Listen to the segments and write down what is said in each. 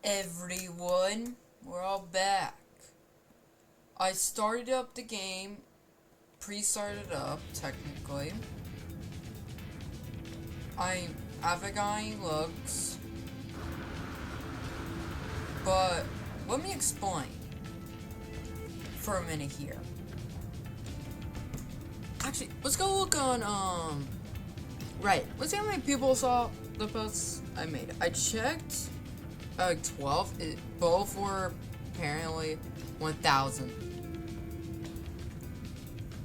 Everyone, we're all back. I started up the game, pre-started up, technically. I have a guy looks, but let me explain for a minute here. Actually, let's go look on, Reddit. Let's see how many people saw the posts I made. I checked, 12. Both were apparently 1,000.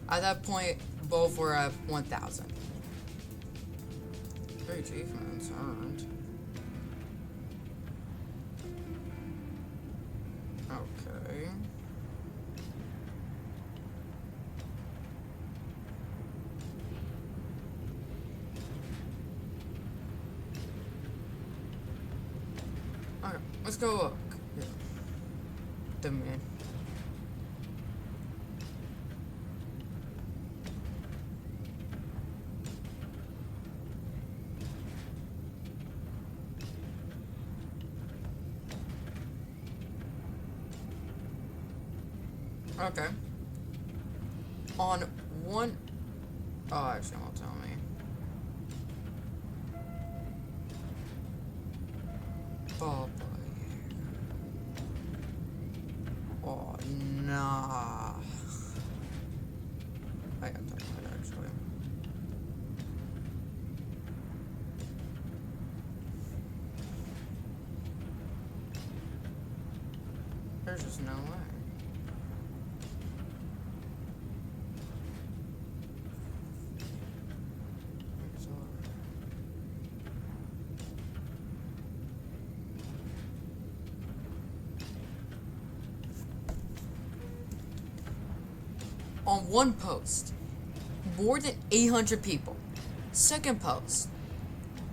At that point, both were at 1,000. Very achievements earned. Okay. Okay, let's go look. Yeah. The man. Okay. On one. Oh, actually, won't tell me. Oh boy. Oh nah. I got that right actually. There's just no way. On one post, more than 800 people. Second post,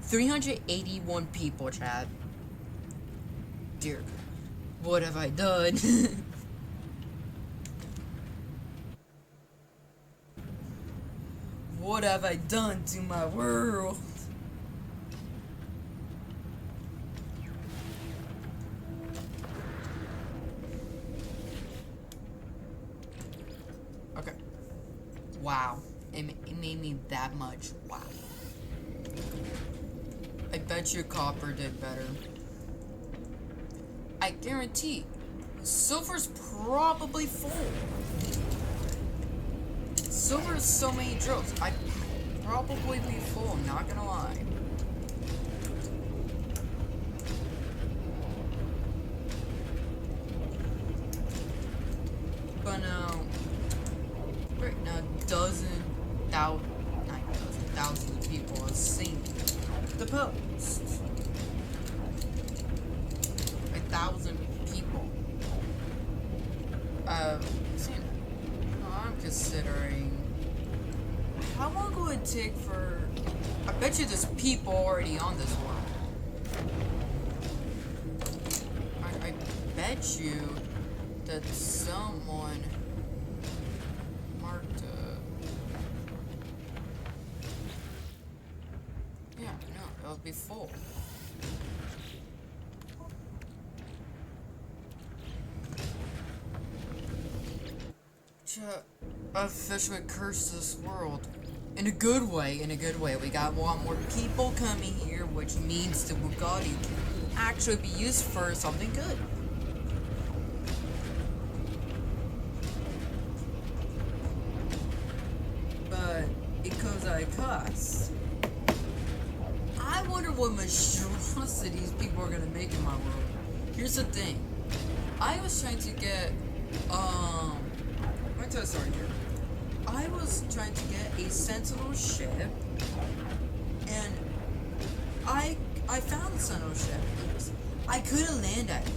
381 people, chat. Dear God, what have I done? What have I done to my world? Okay. Wow. It made me that much. Wow. I bet you Copper did better. I guarantee. Silver's probably full. Silver has so many drills. I'd probably be full, I'm not gonna lie. But right now, thousands of people have seen the post. 1,000 people. I'm considering how long will it take for. I bet you there's people already on this one. I bet you that someone marked yeah, no, it'll be full. I officially cursed this world. In a good way, We got a lot more people coming here, which means the Bugatti can actually be used for something good. But it comes at a cost. I wonder what monstrosities people are gonna make in my world. Here's the thing. I was trying to get, let me tell you a story here. I was trying to get a Sentinel ship, and I found the Sentinel ship. I couldn't land at it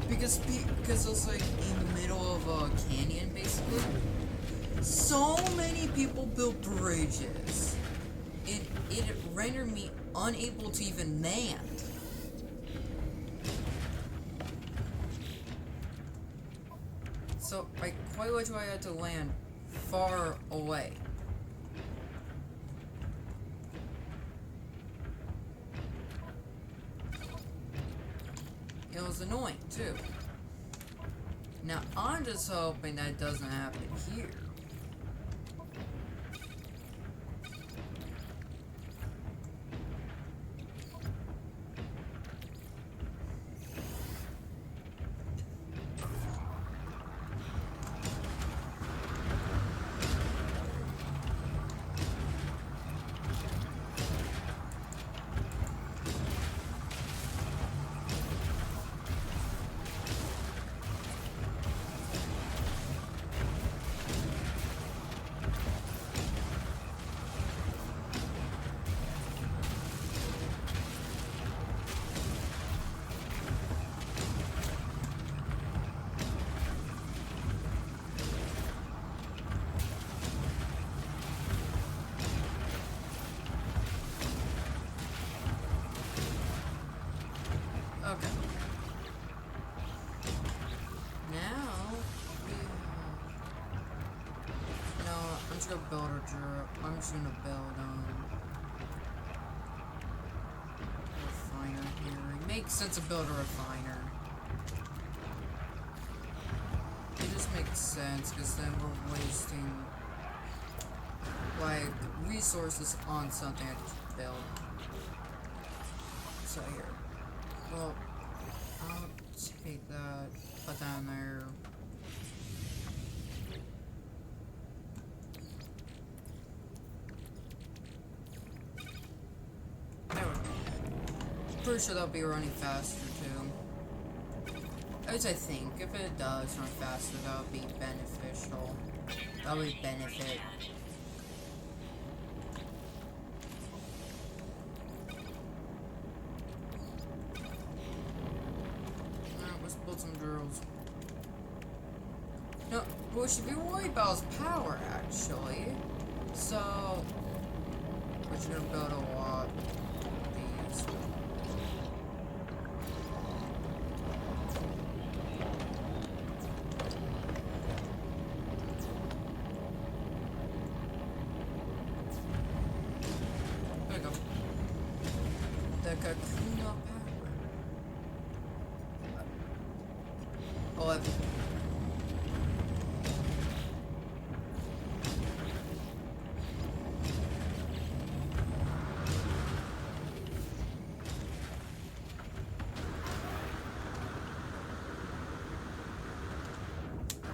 because it was like in the middle of a canyon, basically. So many people built bridges. It rendered me unable to even land. So I quite literally had to land far away. It was was annoying too. Now I'm just hoping that doesn't happen here. Okay. Now, no, I'm just gonna build a drip. I'm just gonna build a refiner here. It makes sense to build a refiner. It just makes sense because then we're wasting like resources on something I just built. So here. Well, I'll take that, put that in there. There we go. Pretty sure that'll be running faster too. At least I think. If it does run faster, that'll be beneficial. That'll be benefit. Some drills. No, what we should be worried about is power, actually. So, we're just gonna build a lot of these. There we go. The Kakuna power. 11.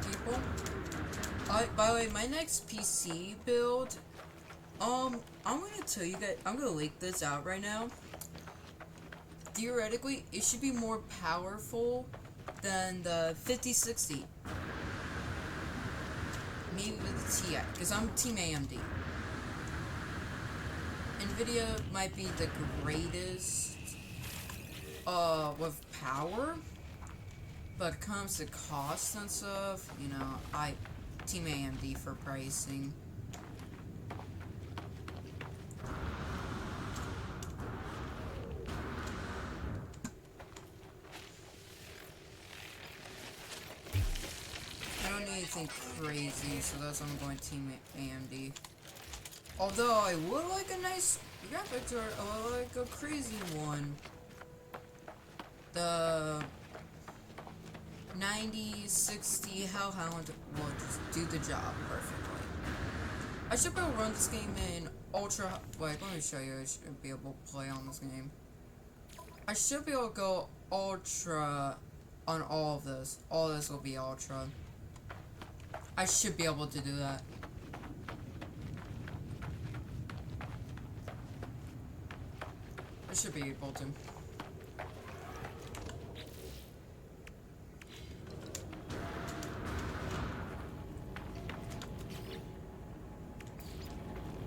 People. By the way, my next PC build, I'm gonna tell you guys, I'm gonna leak this out right now. Theoretically, it should be more powerful than the 5060. Maybe with the TI, because I'm Team AMD. Nvidia might be the greatest with power, but it comes to cost and stuff, you know, I Team AMD for pricing. Anything crazy, so that's why I'm going Team AMD. Although I would like a nice graphics, or I would like a crazy one. The 9060 Hellhound will just do the job perfectly. I should be able to run this game in ultra. Wait, let me show you. I should be able to play on this game. I should be able to go ultra on all of this. All this will be ultra. I should be able to do that. I should be able to.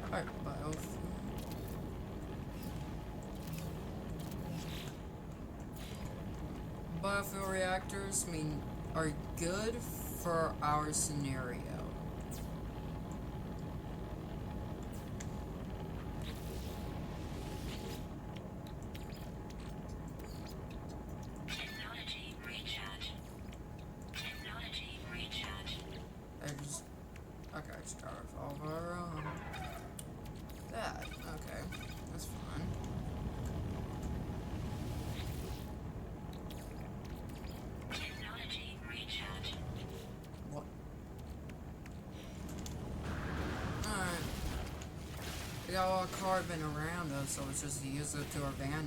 Alright, biofuel. Biofuel reactors, are good for our scenario. Technology recharge. Technology recharge. Okay, I just got revolver. That, okay, that's fine. got all the carbon around us, so let's just use it to our advantage.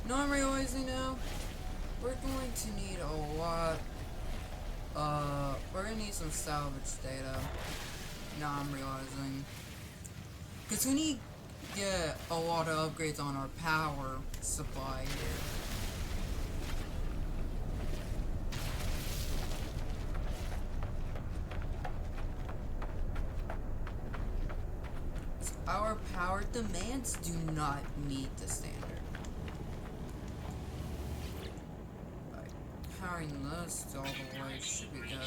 No, I'm realizing now, we're going to need a lot, we're gonna need some salvage data. Now I'm realizing. Because we need to get a lot of upgrades on our power supply here. Our power demands do not meet the standard. Powering this all the way should be good.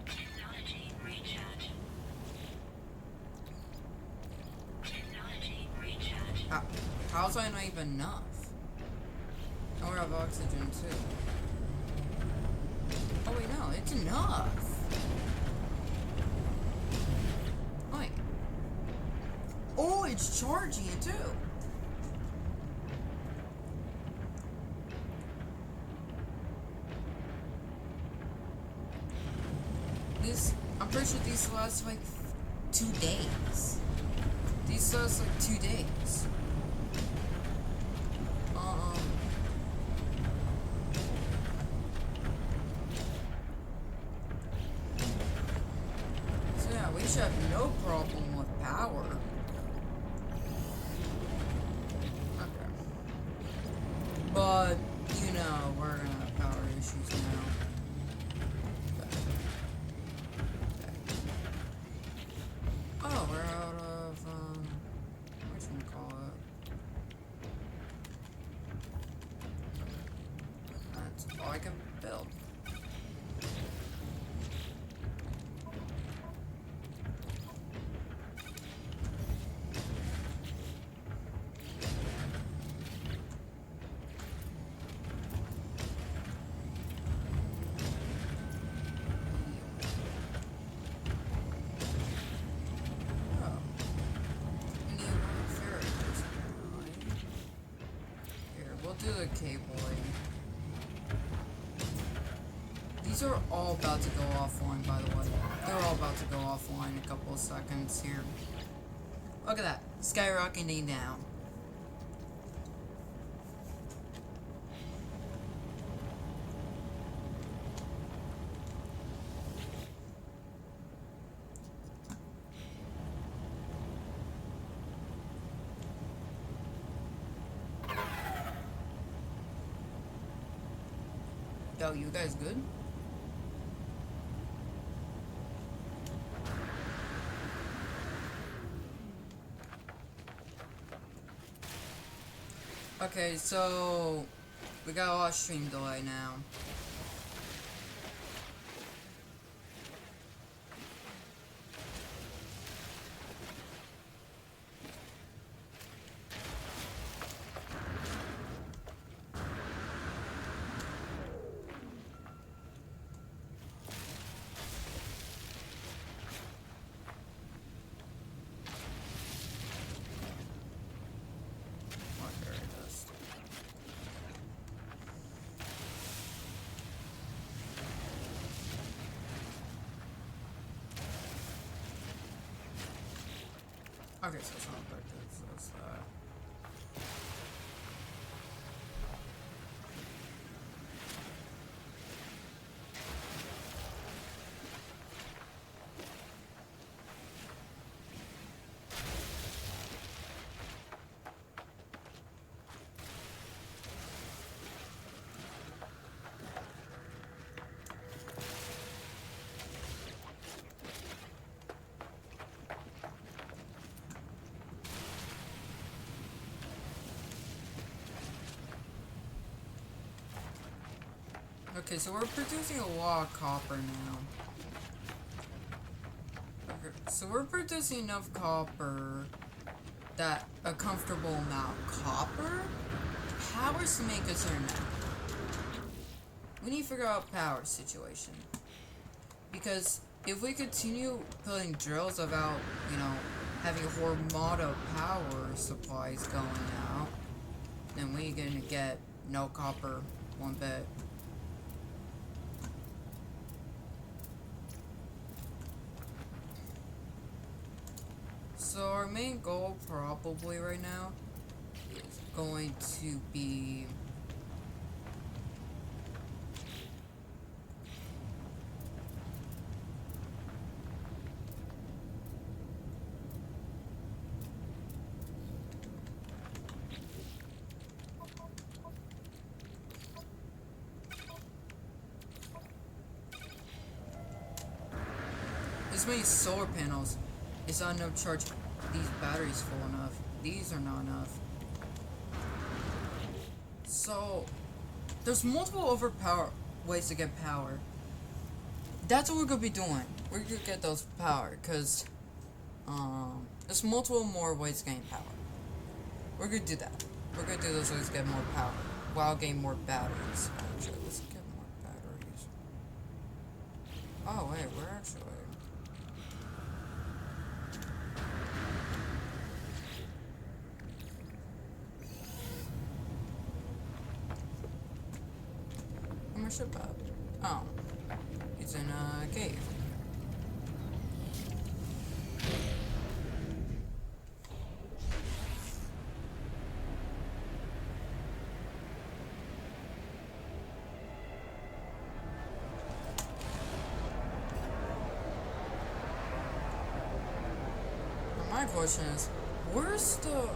Technology recharge. Technology recharge. How's that not even enough? Oh, we have oxygen too. Oh wait, no, it's enough. Wait. Oh, it's charging it too. I'm pretty sure these last like 2 days. These last like 2 days. So yeah, we should have no problem with power. Okay. But, you know, we're gonna have power issues now. Oh, we're out of, whatchamacallit. That's all I can build. Do the cabling. These are all about to go offline, by the way. They're all about to go offline in a couple of seconds here. Look at that. Skyrocketing down. Yo, you guys good? Okay, so we got a lot of stream delay now. Okay, so it's not like this, so it's that. Okay, so we're producing a lot of copper now. Okay, so we're producing enough copper that a comfortable amount of copper powers to make us earn that. we need to figure out power situation. Because if we continue putting drills without, you know, having Hormata power supplies going out, then we're gonna get no copper one bit. So our main goal probably right now is going to be this many solar panels. It's not enough to charge these batteries full enough. These are not enough. So there's multiple ways to get power. That's what we're gonna be doing. We're gonna get those power, cause there's multiple more ways to gain power. We're gonna do that. We're gonna do those ways to get more power while getting more batteries. Actually, let's get more batteries. Oh wait, we're actually. Where's my ship at? Oh, it's in a cave. My question is, where's the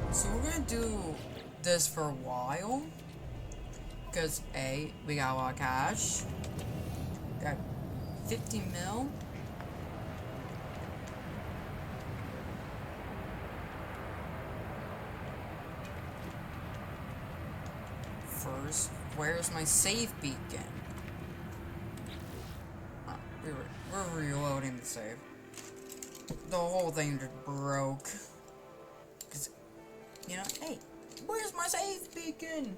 So we're gonna do this for a while, because A, we got a lot of cash, got 50 mil. First, where's my save beacon? We're reloading the save. The whole thing just broke. You know, hey, where's my save beacon?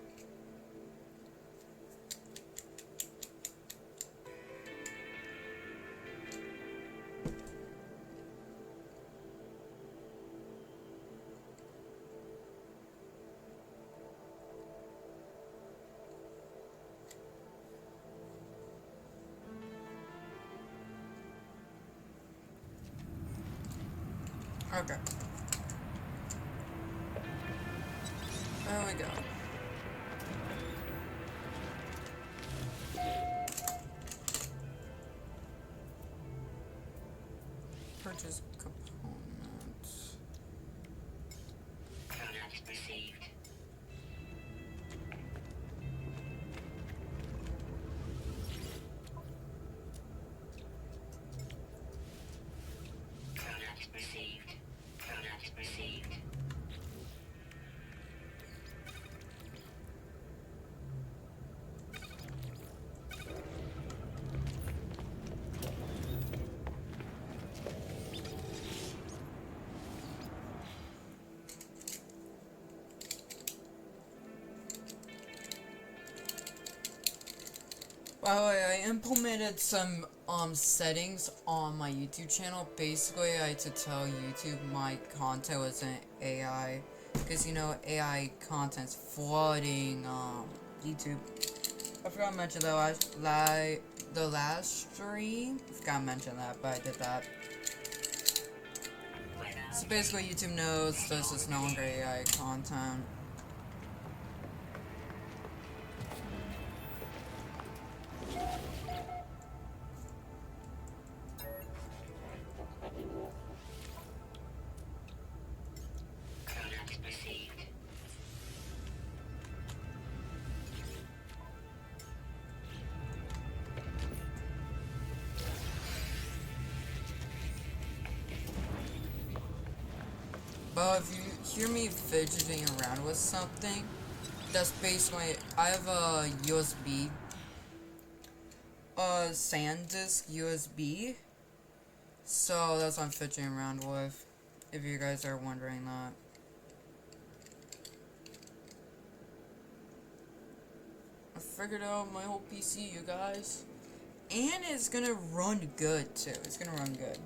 Okay. There we go. Purchase components. Product received. Product received. Product received. By the way, I implemented some settings on my YouTube channel. Basically, I had to tell YouTube my content wasn't AI, because you know AI content's flooding YouTube. I forgot to mention that the last stream. I forgot to mention that, but I did that. So basically, YouTube knows this is no longer AI content. But if you hear me fidgeting around with something, that's basically, I have a USB, SanDisk USB, so that's what I'm fidgeting around with, if you guys are wondering that. I figured out my whole PC, you guys. And it's gonna run good, too. It's gonna run good.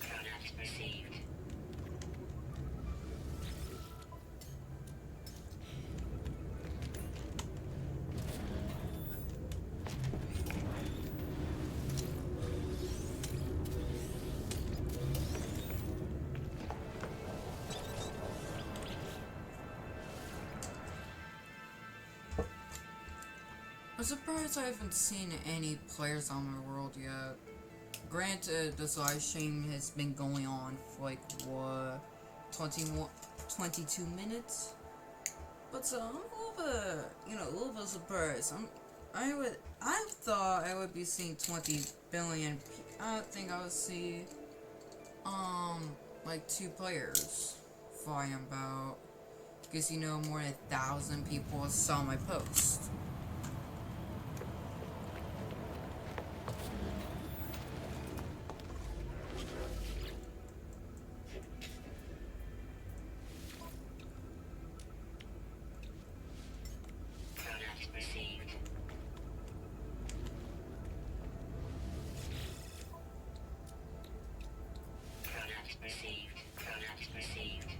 Codex received. I'm surprised I haven't seen any players on my world yet. Granted, this live stream has been going on for like, what, 22 minutes? But I'm a little bit, a little bit surprised. I thought I would be seeing 20 billion. I think I would see, like 2 players flying about. Because more than 1,000 people saw my post. Codex received. Codex received. Codex received.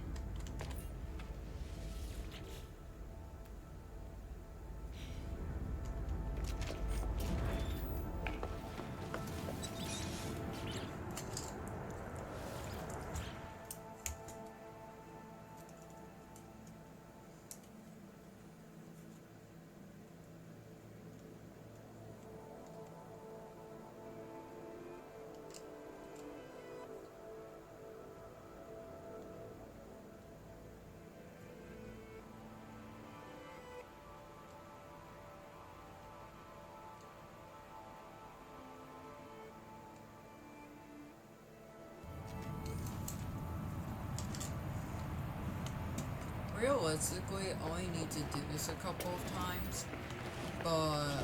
Realistically, all you need to do this a couple of times, but,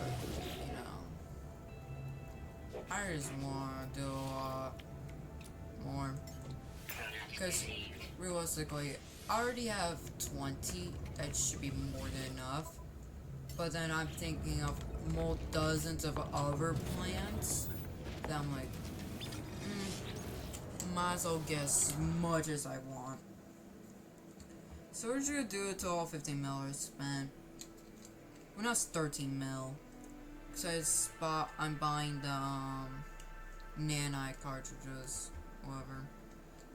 I just want to do a lot more, Codex because received. realistically, I already have 20, that should be more than enough, but then I'm thinking of more dozens of other plans, that I'm like, might as well get as much as I want. So we're just gonna do it till all 15 mil are spent. Well, that's 13 mil. Cause I'm buying the nanite cartridges, whatever.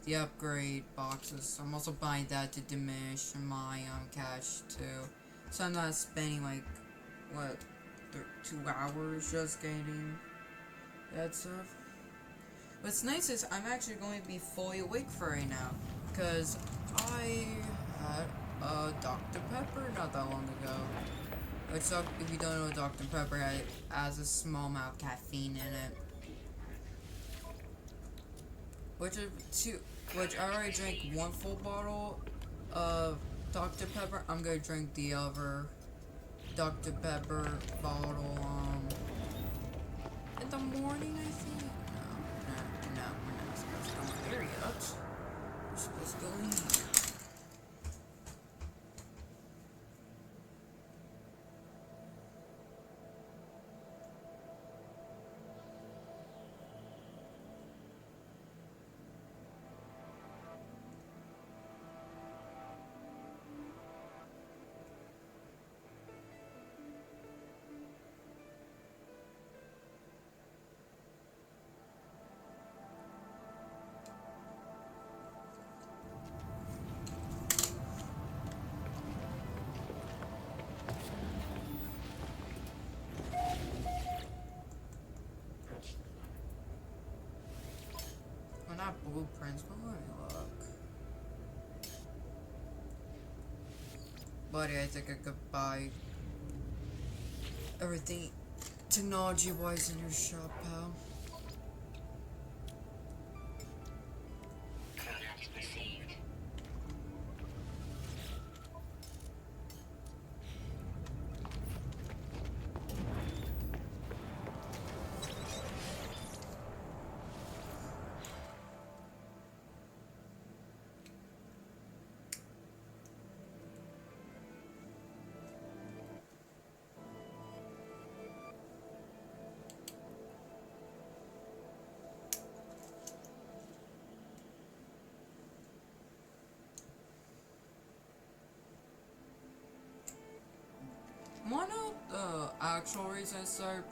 The upgrade boxes. I'm also buying that to diminish my cash too. So I'm not spending like, what, 2 hours just getting that stuff. What's nice is I'm actually going to be fully awake for right now. Cause I had Dr. Pepper not that long ago. Which, if you don't know, Dr. Pepper has a small amount of caffeine in it. Which I already drank 1 full bottle of Dr. Pepper. I'm gonna drink the other Dr. Pepper bottle, in the morning, I think? No, we're not supposed to go in there yet. We're supposed to go in here. have blueprints, but let me look. Buddy, I think I could buy everything technology-wise in your shop, pal. Contact received. One of the actual reasons I started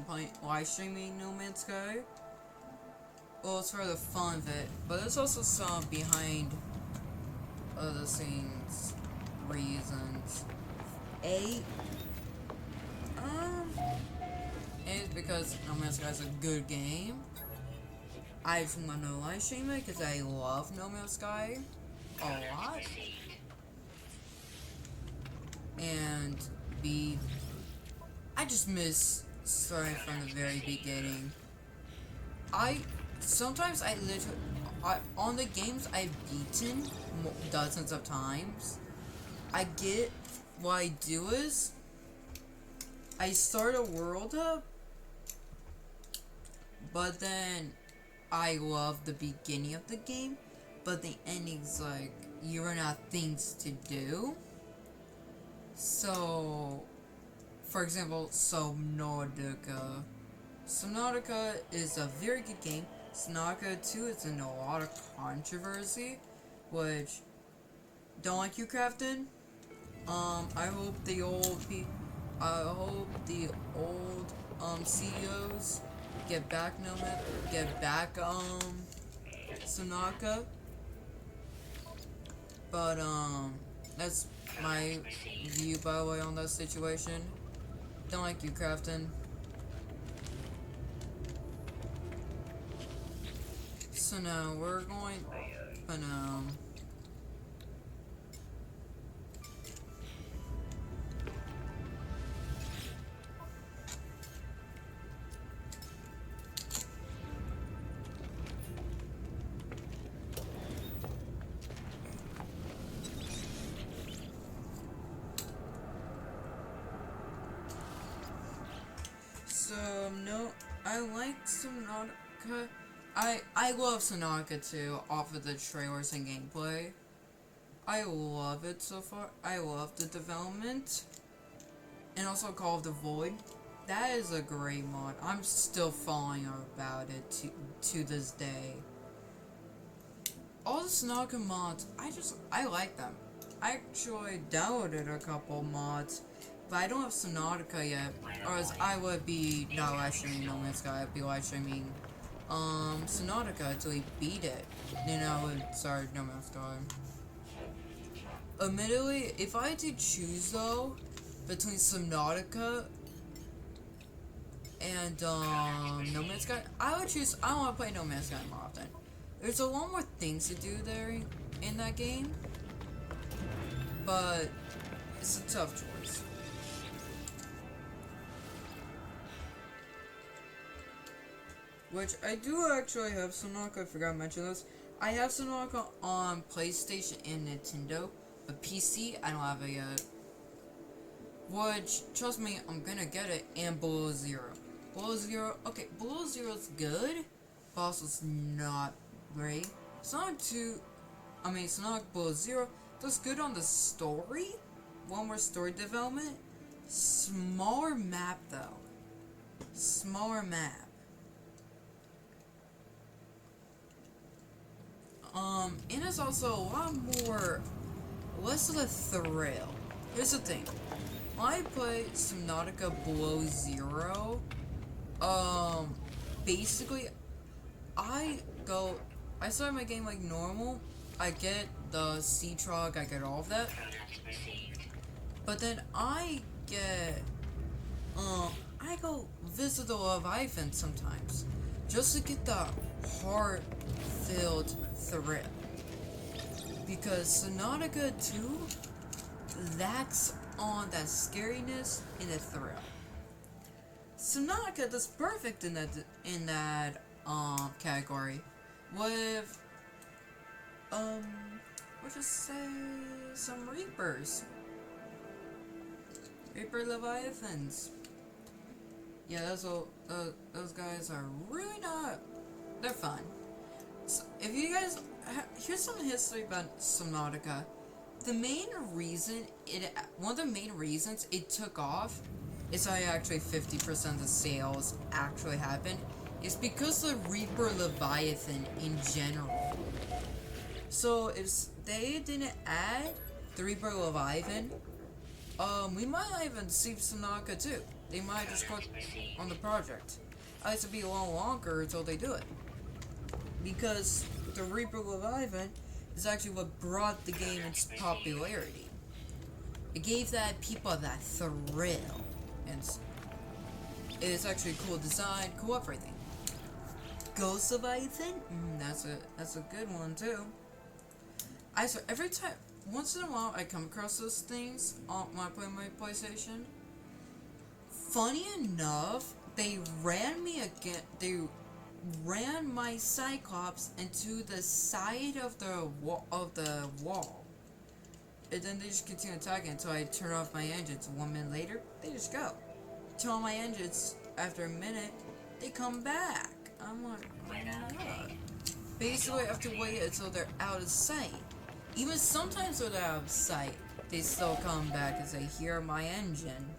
playing live streaming No Man's Sky, well, it's for the fun of it, but there's also some behind the scenes reasons. It's because No Man's Sky is a good game. I just want to live stream it because I love No Man's Sky a lot. Received. And B, I just miss starting from the very beginning. Sometimes I literally, on the games I've beaten dozens of times, what I do is, I start a world up, but then I love the beginning of the game, but the ending's like, you run out of things to do. So, for example, Subnautica. Subnautica is a very good game. Subnautica 2 is in a lot of controversy, which, don't like you, Crafton. I hope the old CEOs get back Subnautica. But, that's my view, by the way, on that situation. Don't like you, Crafton. So now we're going, but no, I like Subnautica. I love Subnautica 2 off of the trailers and gameplay. I love it so far. I love the development. And also Call of the Void. That is a great mod. I'm still falling about it to this day. All the Subnautica mods, I like them. I actually downloaded a couple mods, but I don't have Subnautica yet, or else I would be not live streaming No Man's Sky, I'd be live streaming Subnautica until we beat it. Then I would start No Man's Sky. Admittedly, if I had to choose though, between Subnautica and No Man's Sky, I would choose, I don't want to play No Man's Sky more often. There's a lot more things to do there in that game, but it's a tough choice. Which I do actually have Subnautica, I forgot to mention this. I have Subnautica on PlayStation and Nintendo, but PC, I don't have it yet. Which, trust me, I'm gonna get it, and Below Zero. Below Zero, okay, Below Zero's good, but also it's not great. Sonic Below Zero does good on the story, one more story development. Smaller map though. Smaller map. And it's also a lot more, less of a thrill. Here's the thing. When I play Subnautica Below Zero, basically, I start my game like normal. I get the sea trog, I get all of that. But then I go visit the Leviathan sometimes. Just to get the heart-filled thrill. Because Subnautica 2 lacks on that scariness and the thrill. Subnautica does perfect in that category with we'll just say some Reapers. Reaper Leviathans. Yeah, those guys are really not. They're fun. So if you guys, here's some history about Subnautica. One of the main reasons it took off is why actually 50% of the sales actually happened. Is because the Reaper Leviathan in general. So if they didn't add the Reaper Leviathan, we might not even see Subnautica 2. They might just quit on the project. It would be a lot longer until they do it. Because the Reaper Leviathan is actually what brought the game its popularity. It gave that people that thrill. And it's actually a cool design, cool everything. Ghost Leviathan? That's a good one too. I swear, every time, once in a while, I come across those things when I play my PlayStation. Funny enough, they ran my Cyclops into the side of the wall. And then they just continue attacking until I turn off my engines. 1 minute later, they just go. Turn on my engines, after a minute, they come back. I'm like, oh my god. Basically, I have to wait until they're out of sight. Even sometimes when they're out of sight, they still come back as they hear my engine.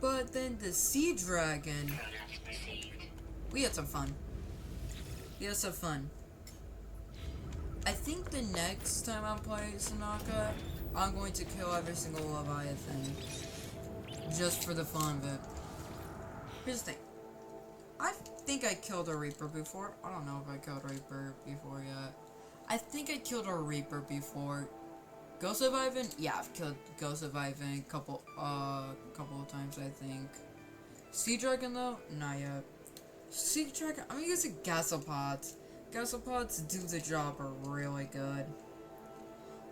But then the Sea Dragon, we had some fun. I think the next time I'm playing Subnautica, I'm going to kill every single Leviathan. Just for the fun of it. Here's the thing. I think I killed a Reaper before. I don't know if I killed a Reaper before yet. I think I killed a Reaper before. Ghost Leviathan? Yeah, I've killed Ghost Leviathan a couple of times, I think. Sea Dragon though? Not yet. Sea Dragon, I'm using Gasopods. Gasopods do the job really good.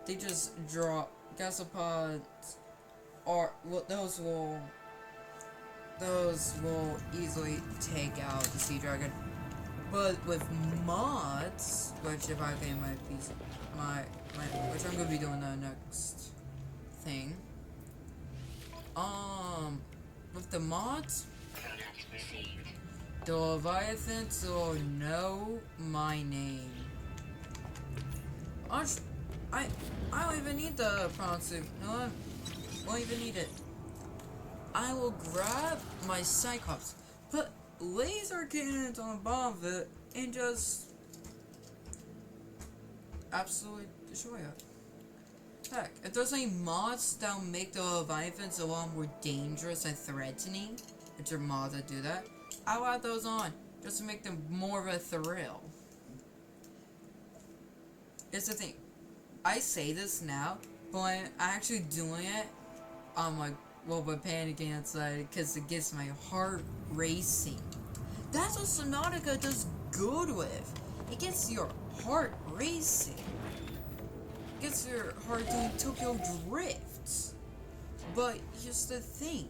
They just draw Gasopods are those will easily take out the Sea Dragon. But with mods, which if I can might be which I'm gonna be doing the next thing. With the mods, the Leviathans will know my name. I don't even need the pronounce it. No, I won't even need it. I will grab my Cyclops, put laser cannons on the bottom of it, and just absolutely destroy it. Heck, if there's any mods that will make the Leviathans a lot more dangerous and threatening, which are mods that do that, I'll add those on, just to make them more of a thrill. Here's the thing, I say this now, but when I'm actually doing it, I'm like, well, but panicking outside because it gets my heart racing. That's what Subnautica does good with. It gets your heart racing. It gets your heart doing Tokyo drifts. But here's the thing,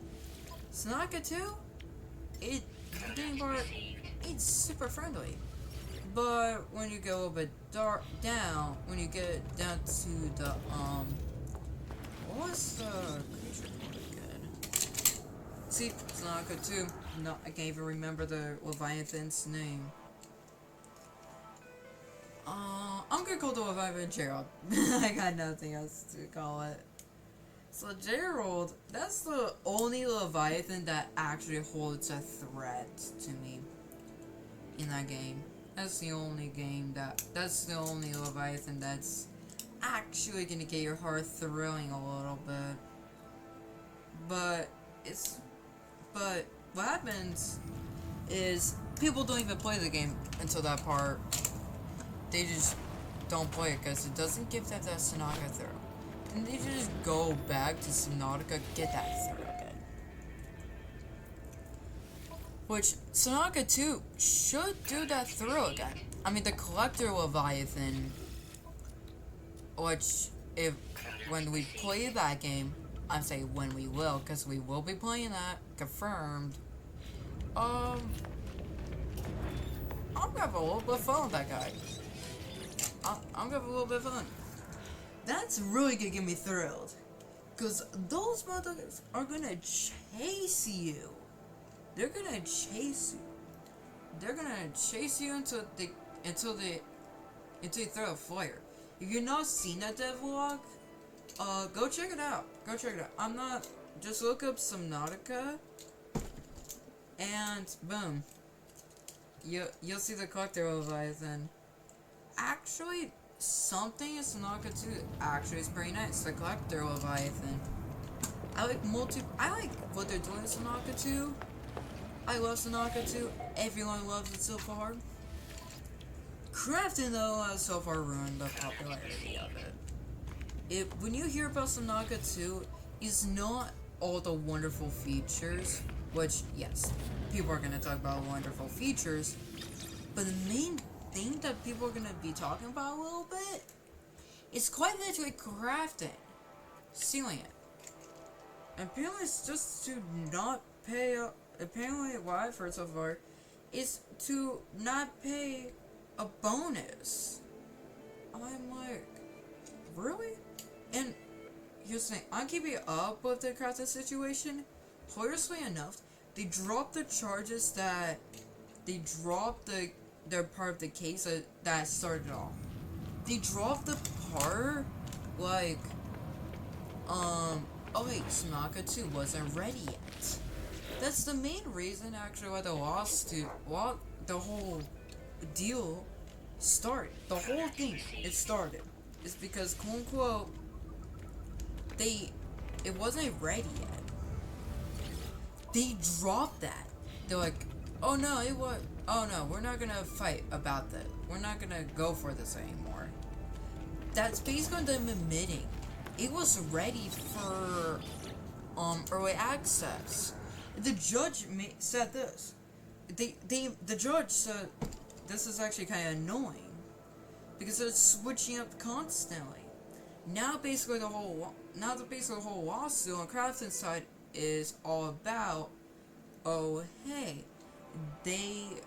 Subnautica 2, the game part, it's super friendly. But when you go a bit down, when you get down to the what was the creature called again? See, Subnautica 2. No, I can't even remember the Leviathan's name. I'm gonna call the Leviathan Gerald. I got nothing else to call it. So Gerald, that's the only Leviathan that actually holds a threat to me in that game. That's the only Leviathan that's actually gonna get your heart thrilling a little bit. But what happens is people don't even play the game until that part. They just don't play it because it doesn't give them that Subnautica thrill. And they just go back to Subnautica, get that thrill again. Which Sonaka 2 should do that through again. I mean, the Collector Leviathan, which if when we play that game, I'm saying when we will, because we will be playing that, confirmed. I'm gonna have a little bit of fun with that guy. I'm gonna have a little bit of fun. That's really gonna get me thrilled. Because those motherfuckers are gonna chase you. They're gonna chase you. They're gonna chase you until you throw a flare. If you've not seen that devlog, go check it out. Go check it out. I'm not. Just look up Subnautica, and boom, you'll see the Collector Leviathan. Actually, something in Subnautica 2 actually is pretty nice. The Collector Leviathan. I like what they're doing in Subnautica 2. I love Subnautica 2. Everyone loves it so far. Crafting, though, has so far ruined the popularity of it. When you hear about Subnautica 2, it's not all the wonderful features, which, yes, people are going to talk about wonderful features, but the main thing that people are going to be talking about a little bit is quite literally crafting, sealing it. And apparently it's just to not pay up. Apparently what I've heard so far is to not pay a bonus. I'm like, really? And here's the thing, I'm keeping up with the crafting situation. Hilariously enough, they dropped the charges that they dropped their part of the case that started off. They dropped the part like oh wait, Sonaka 2 wasn't ready yet. That's the main reason actually why the whole deal started. The whole thing it started is because quote unquote it wasn't ready yet. They dropped that. They're like, oh no, we're not gonna fight about that. We're not gonna go for this anymore. That's basically them admitting it was ready for early access. The judge said this. The judge said this is actually kind of annoying because it's switching up constantly. Now basically the whole lawsuit on Crafton's side is all about, oh hey, the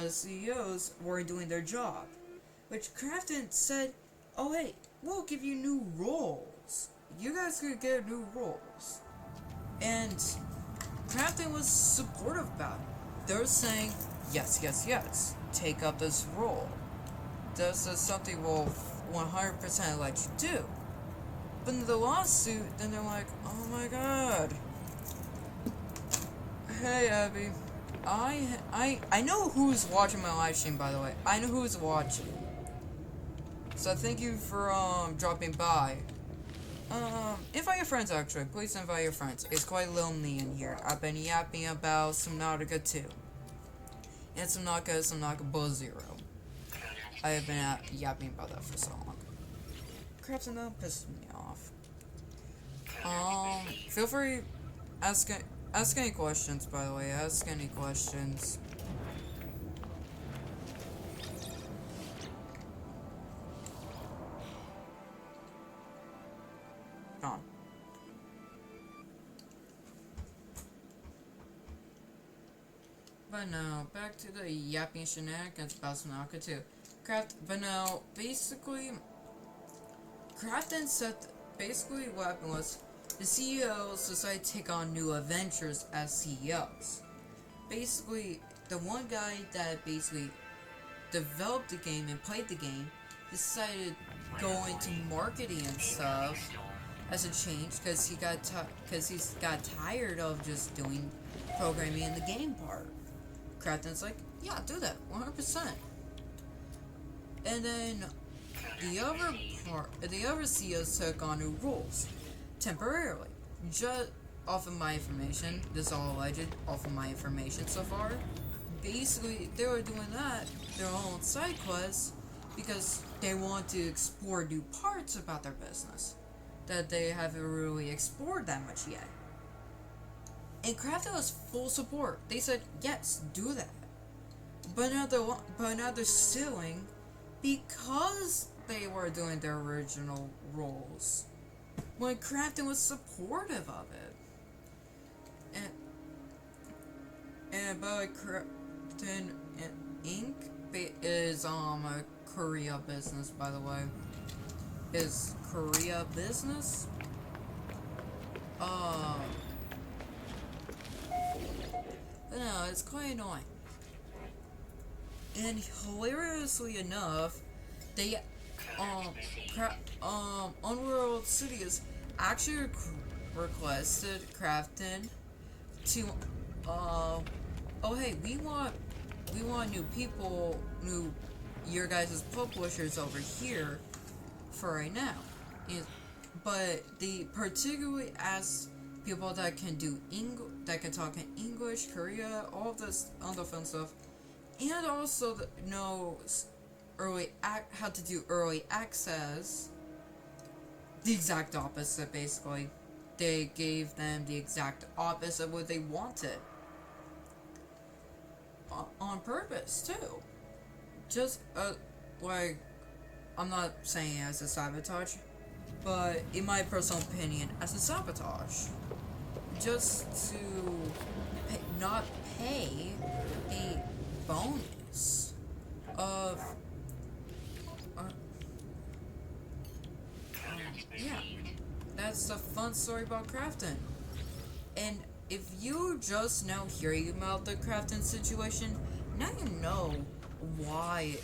CEOs weren't doing their job, which Crafton said, oh hey, we'll give you new roles. You guys could get new roles. And Crafton was supportive about it. They're saying, yes, take up this role. This is something we'll 100% let you do. But in the lawsuit, then they're like, oh my god. Hey Abby, I know who's watching my live stream, by the way. I know who's watching. So thank you for dropping by. Invite your friends actually. Please invite your friends. It's quite lonely in here. I've been yapping about Subnautica 2. And Subnautica Bull Zero. I have been yapping about that for so long. Crafting though pisses me off. Feel free ask any questions, by the way. Ask any questions. On. But no, back to the yapping shenanigans about Sonaka 2. But no, basically, Crafton said, basically what happened was, the CEOs decided to take on new adventures as CEOs. Basically, the one guy that basically developed the game and played the game decided to go into marketing and stuff as a change because he got tired of just doing programming in the game part. Crafton's like, yeah, do that 100%. And then the other CEOs took on new roles temporarily. Just off of my information, this is all alleged off of my information so far. Basically, they were doing that, their own side quests, because they want to explore new parts about their business that they haven't really explored that much yet. And Crafton was full support. They said, yes, do that. But now they're suing because they were doing their original roles. When Crafton was supportive of it. And by Crafton Inc. is a Korea business, by the way. Is Korea business? But no, it's quite annoying. And hilariously enough, they Unworld Studios actually requested Crafton to oh hey, we want new people, your guys' publishers over here for right now. But they particularly asked people that can that can talk in English, Korea, all this other fun stuff, and also knows how to do early access. The exact opposite, basically. They gave them the exact opposite of what they wanted. On purpose, too. Just, I'm not saying it as a sabotage, but in my personal opinion, as a sabotage. Just to not pay a bonus of yeah, that's the fun story about Crafton. And if you just now hearing about the Crafton situation, now you know why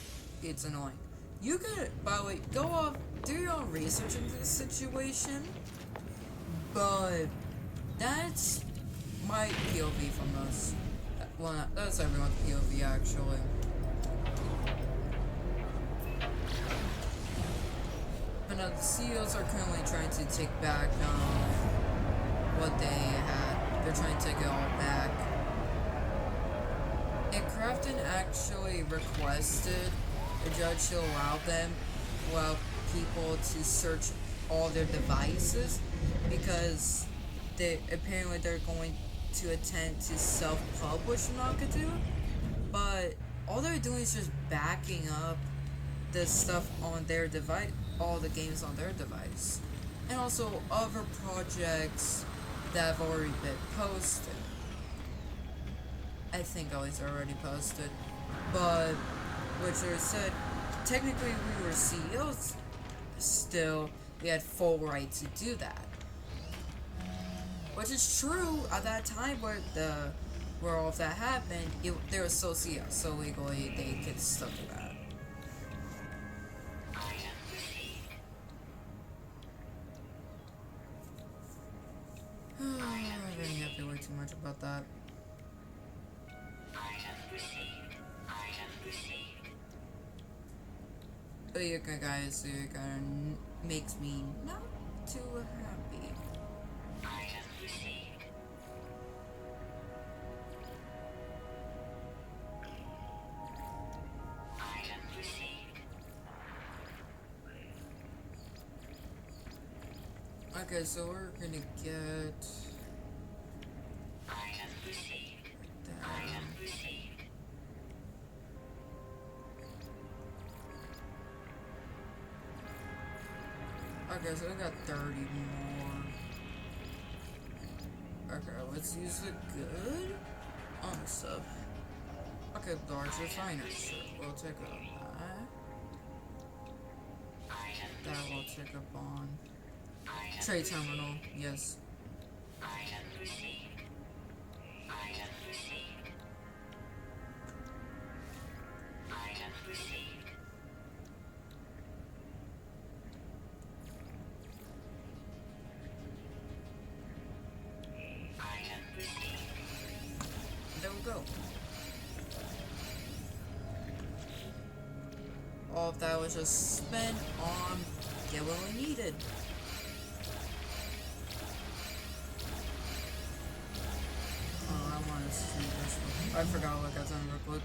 it's annoying. You could, by the way, go off, do your own research into the situation, but that's my POV from this. Well, that's everyone's POV, actually. But now the CEOs are currently trying to take back what they had. They're trying to take it all back. And Crafton actually requested the judge to allow people to search all their devices because apparently they're going to attempt to self-publish Nakatu, but all they're doing is just backing up the stuff on their device, all the games on their device, and also other projects that have already been posted. I think always already posted, but which I said, technically we were CEOs still, we had full right to do that. Which is true at that time where all of that happened, they were still CEOs, so legally they could stuff to that. I really have to worry too much about that. But you guys, it kind of makes me not too happy. Okay, so we're gonna get okay, so we got 30 more. Okay, let's use the good stuff. Okay, large refiner, sure, we'll take a that will take a bond. Trade terminal, yes. There we go. All of that was just spent on get what we needed. I forgot what got done real quick.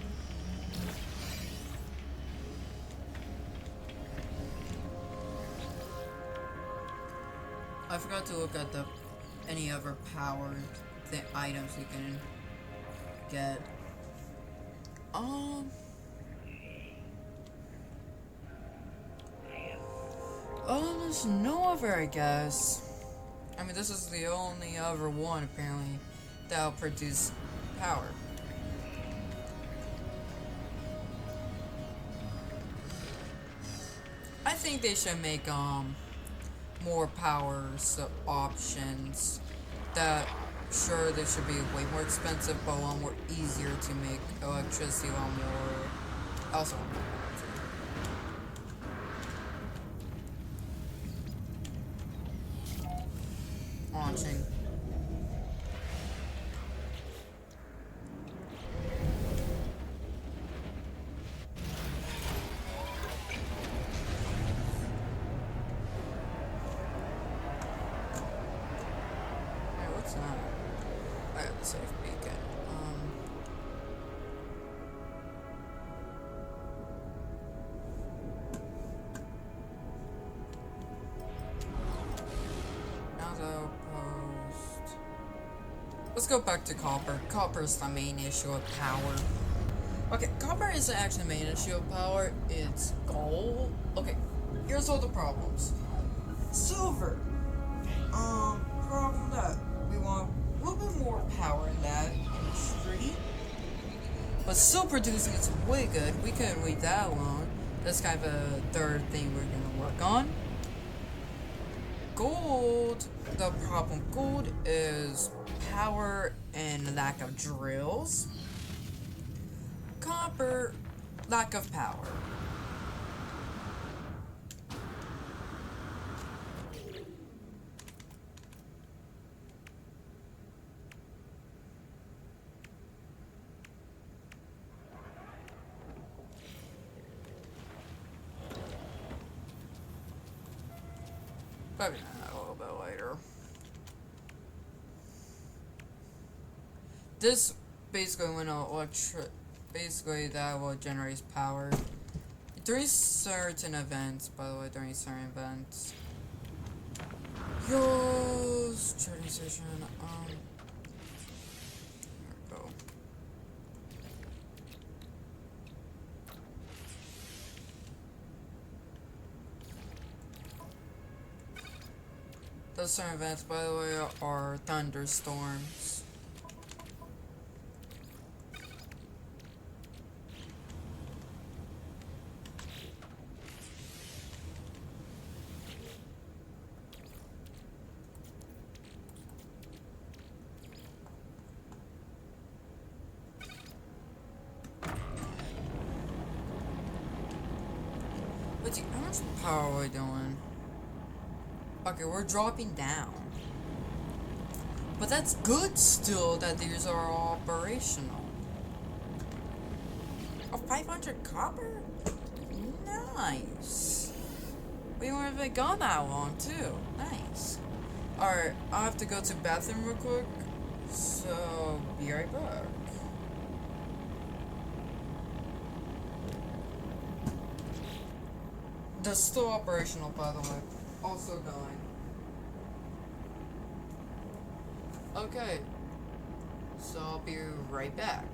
I forgot to look at any other powered items you can get. There's no other, I guess. I mean, this is the only other one, apparently, that'll produce power. I think they should make, more power options that, sure, they should be way more expensive, but a lot more easier to make electricity, a lot more, also, launching. Hey, what's that? I have the safe beacon. Now the outpost. Let's go back to copper. Copper is the main issue of power. Okay, copper isn't actually the main issue of power, it's gold. Okay, here's all the problems. Silver. Problem that we want a little bit more power in that industry. But still producing it's way good. We couldn't wait that long. That's kind of a third thing we're gonna work on. Gold. The problem with gold is power and lack of drills. Copper, lack of power. Probably not, a little bit later. This basically when basically that will generate power during certain events. By the way, during certain events. Yo, trading station. Here we go. Those certain events, by the way, are thunderstorms. But how much power are we doing? Okay, we're dropping down. But that's good still that these are operational. Oh, 500 copper? Nice. We weren't even gone that long too. Nice. Alright, I have to go to the bathroom real quick. So, be right back. That's still operational, by the way. Also going. Okay. So I'll be right back.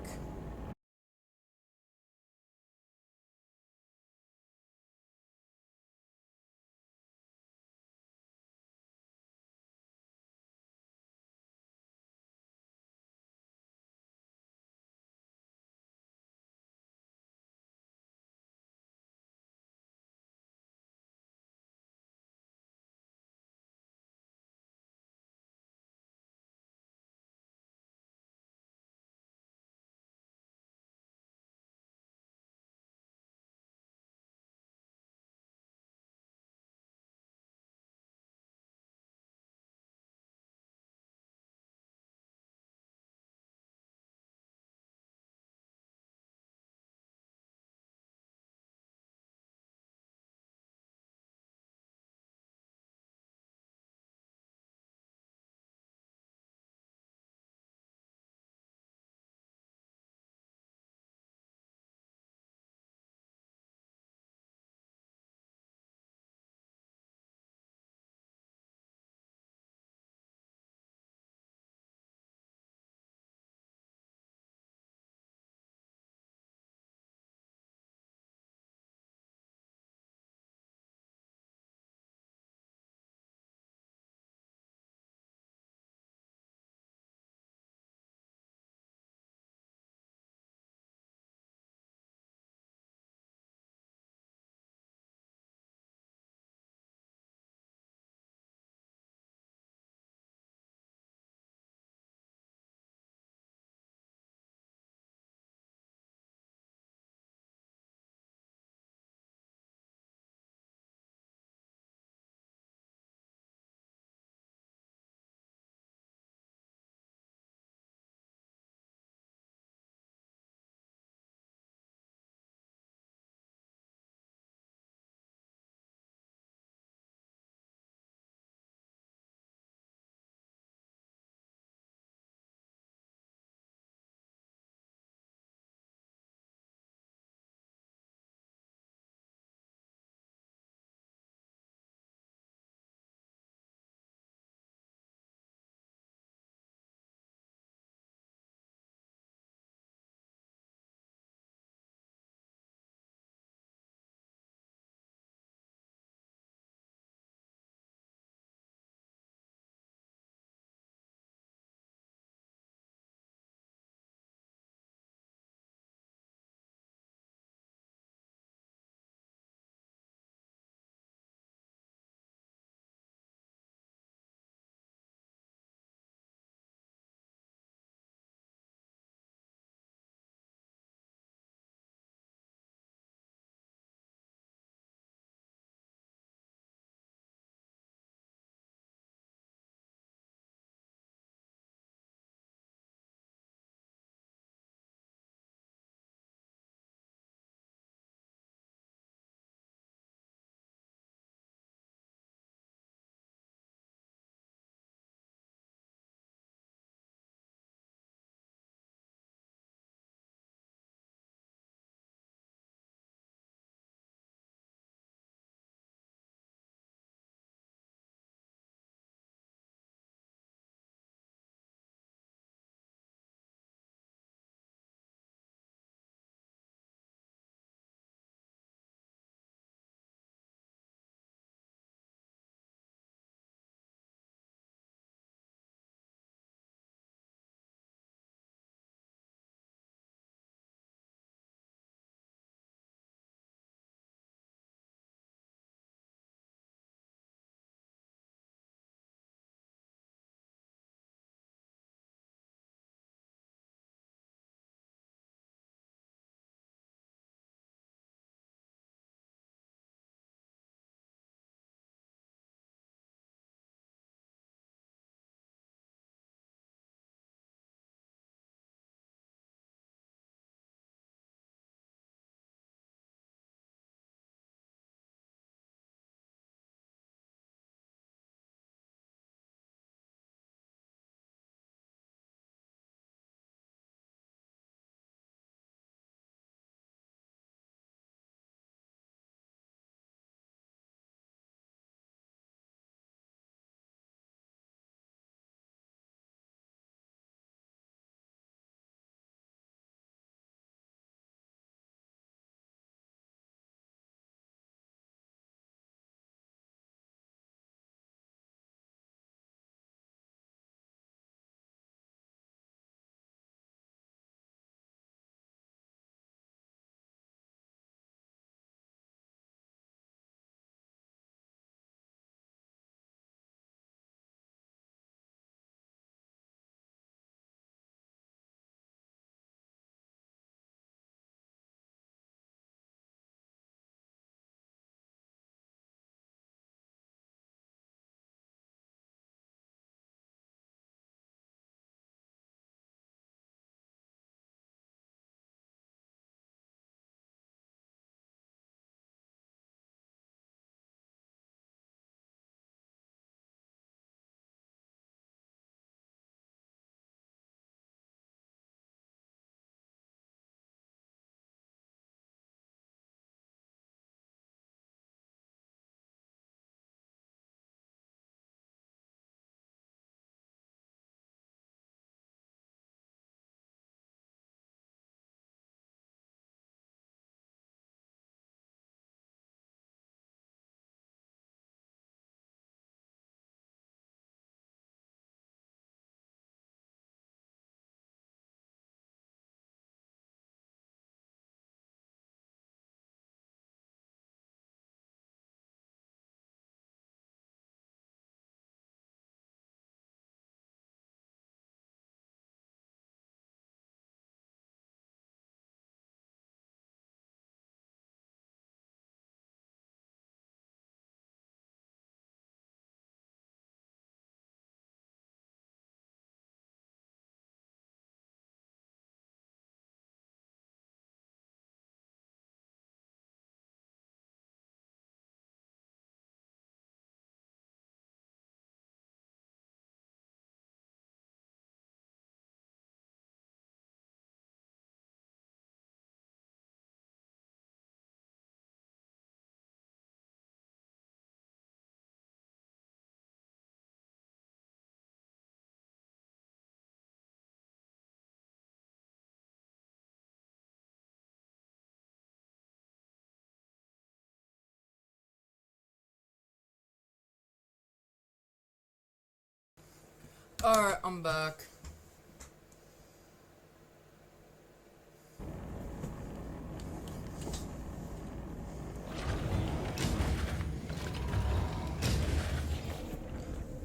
Alright, I'm back.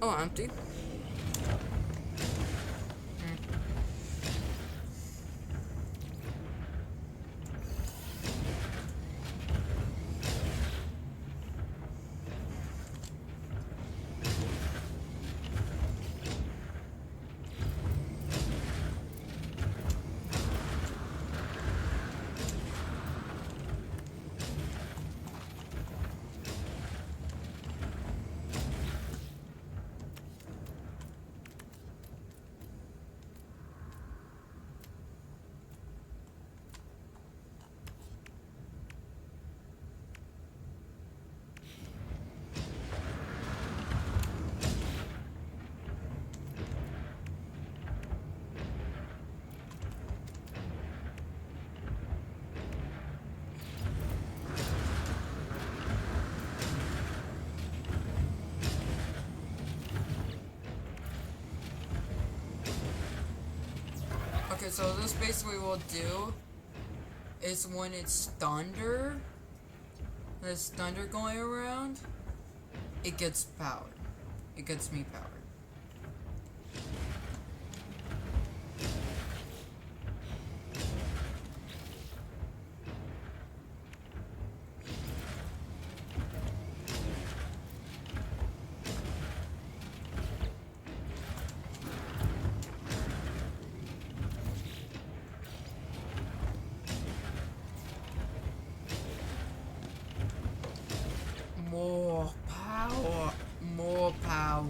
Oh, empty. Okay, so this basically will do is when it's thunder, there's thunder going around, it gets powered. It gets me powered. More power, more power.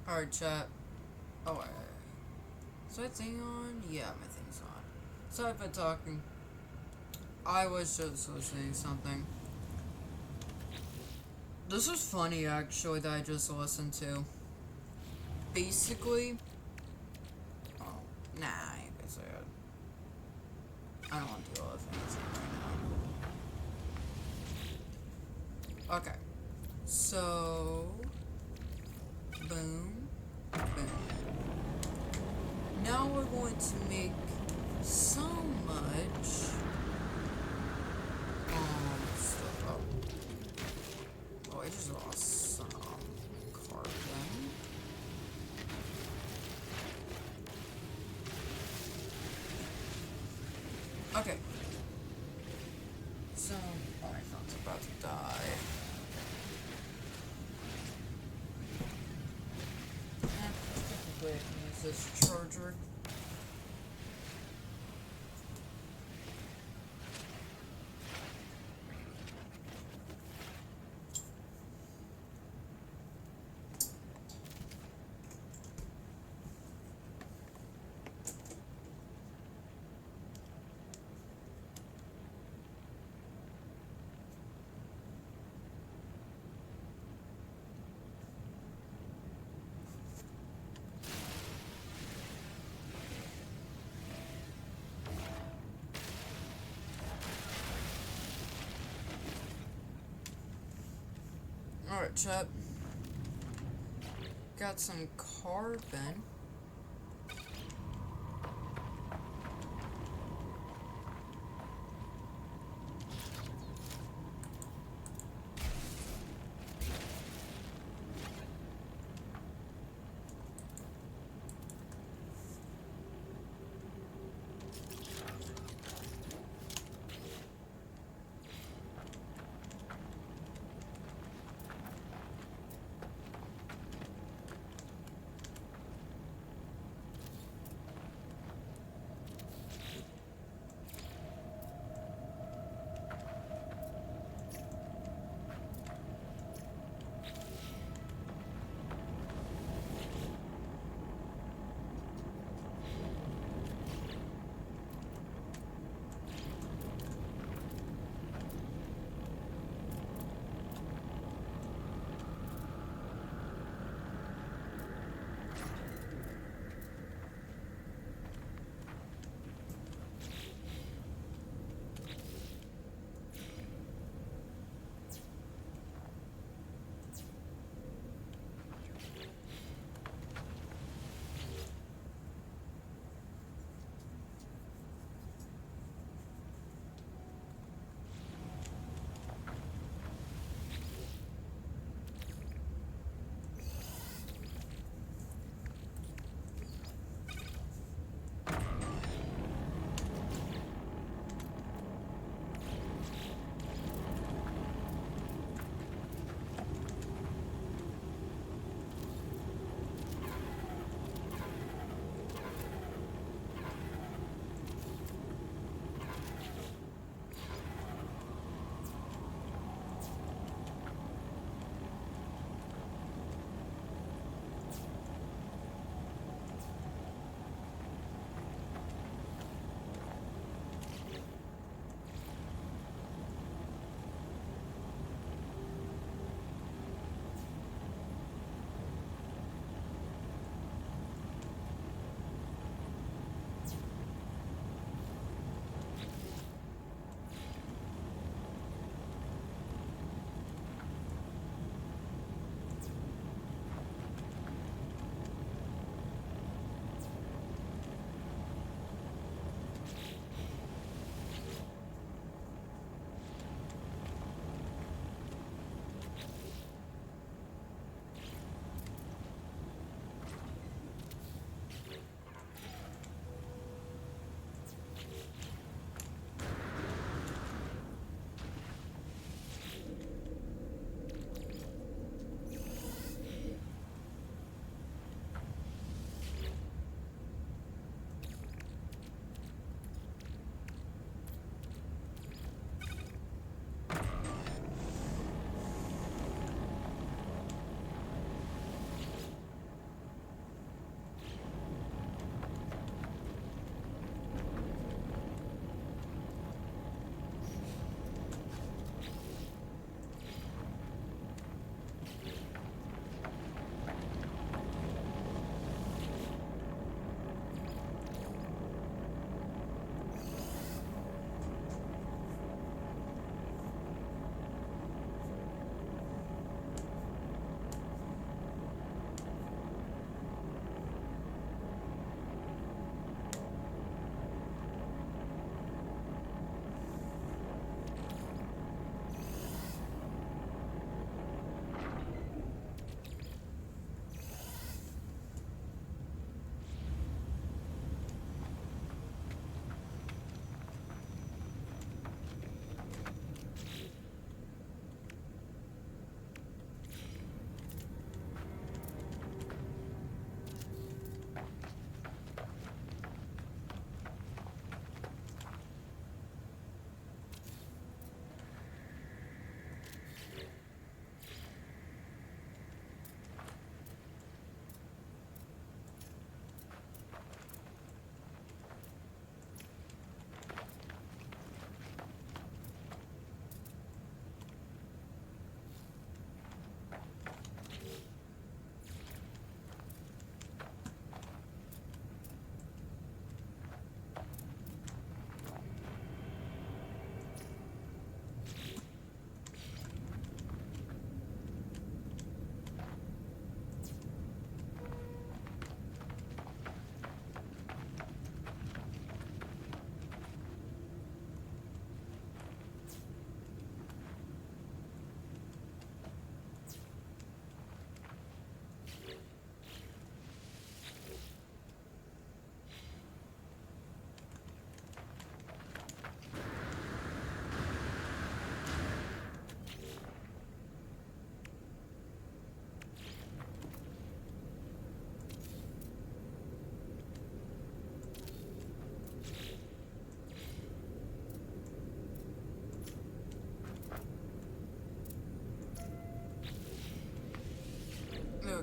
Alright, chat. Oh, wait. Is that thing on? Yeah, my thing's on. Sorry for talking. I was just listening to something. This was funny, actually, that I just listened to. Basically... Oh, nah, I ain't gonna say it. I don't want to do all the things right now. Okay. So... Boom. Boom. Now we're going to make so much... stuff up. Oh, I just lost some carbon. Okay. So, oh, my phone's about to die. Technically, I can use this charger. Alright, chat. Got some carbon.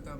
go.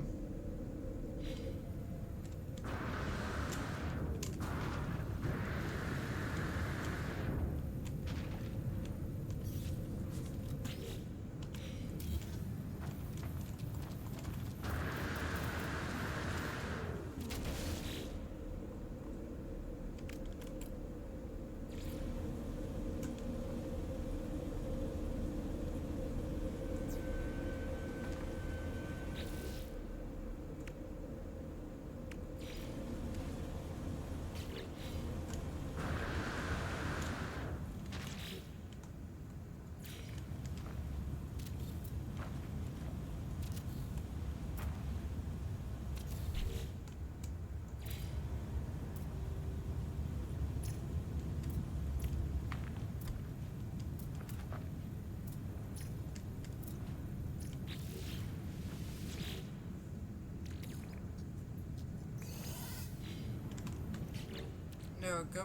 There we go.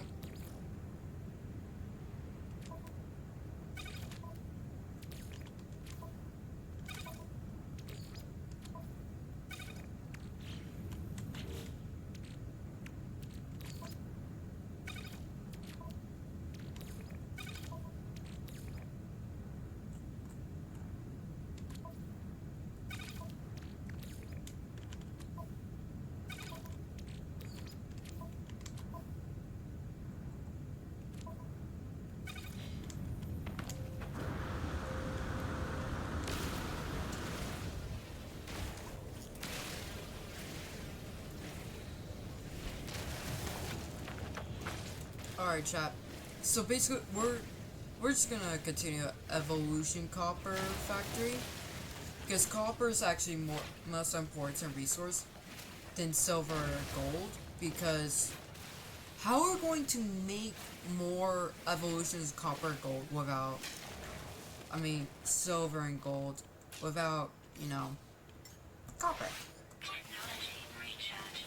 Alright, chat. So basically, we're just gonna continue Evolution Copper Factory, because copper is actually most important resource than silver or gold. Because how are we going to make more evolutions copper and gold without, I mean, silver and gold without, you know, copper? Technology recharge.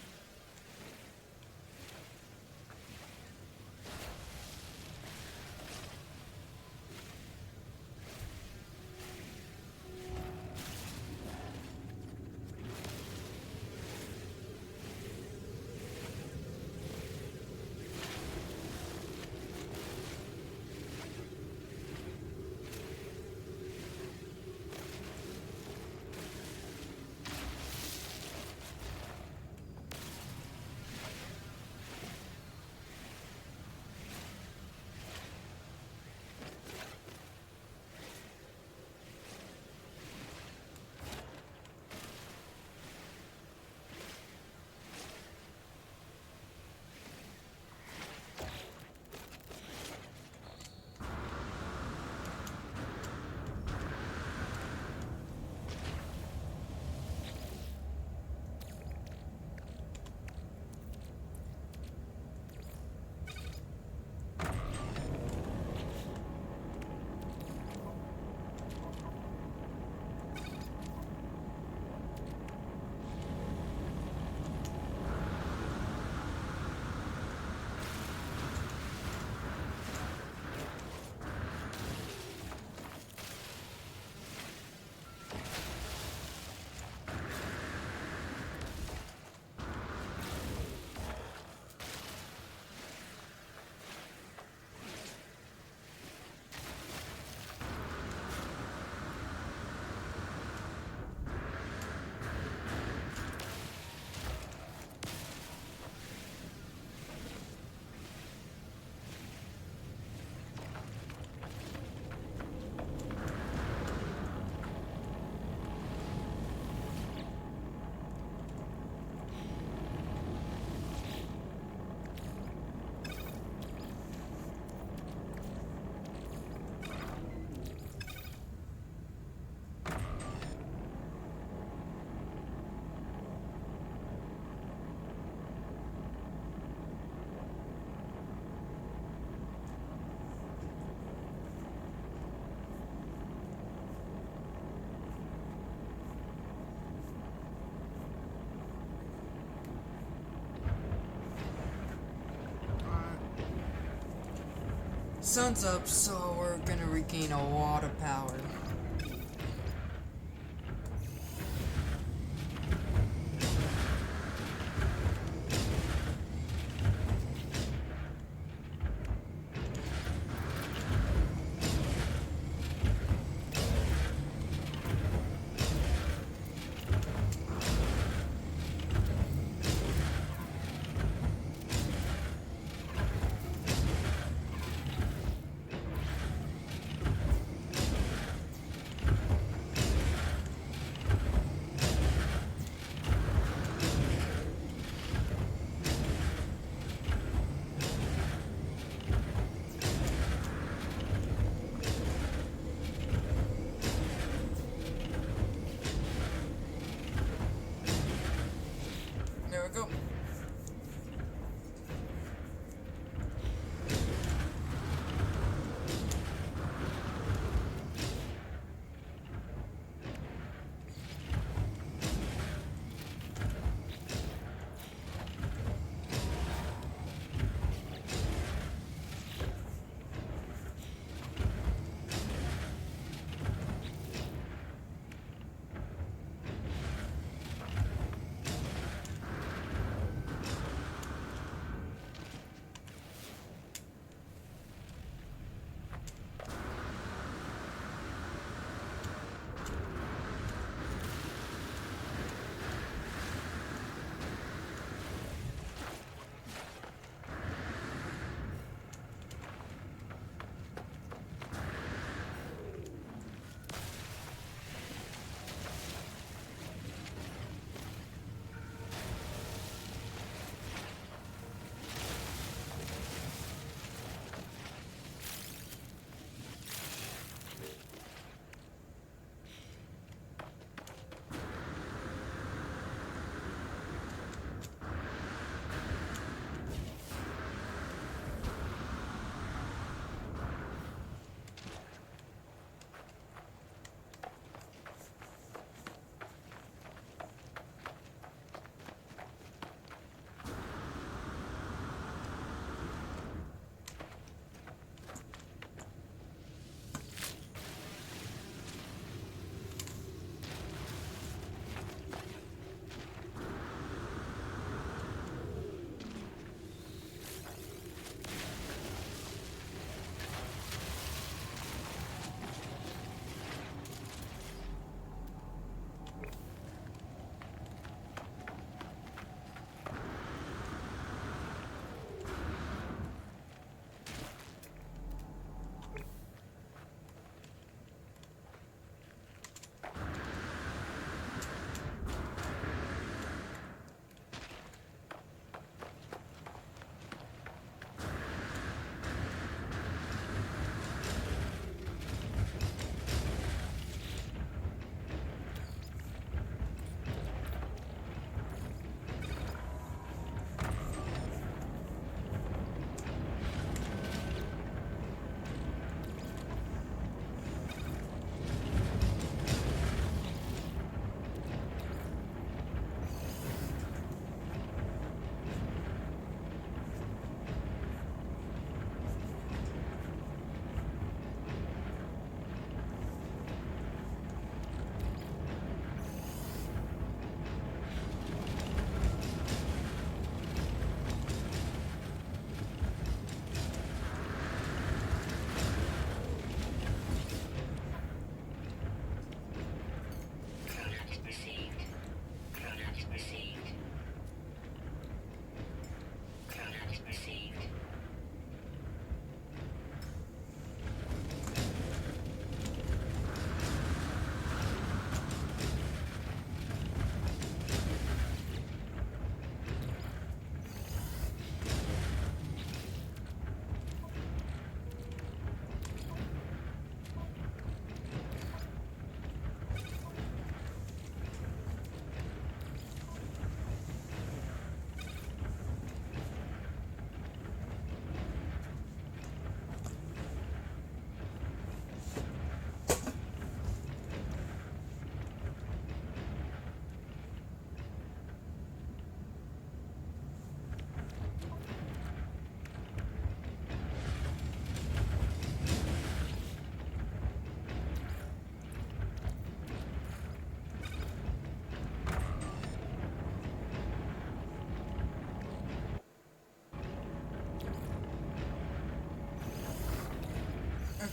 Sun's up, so we're gonna regain a lot of power.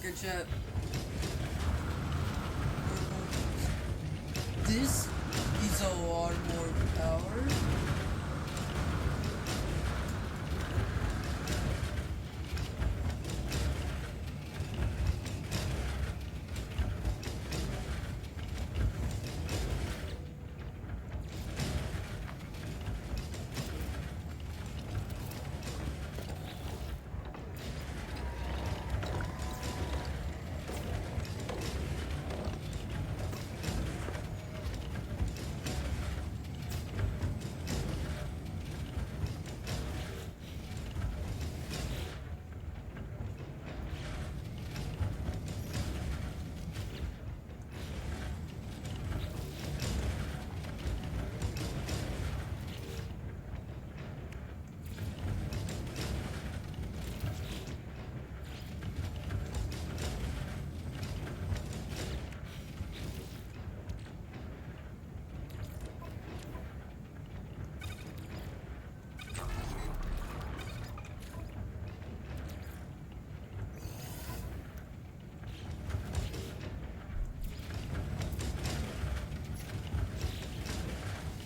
Good shit. This is a lot more power.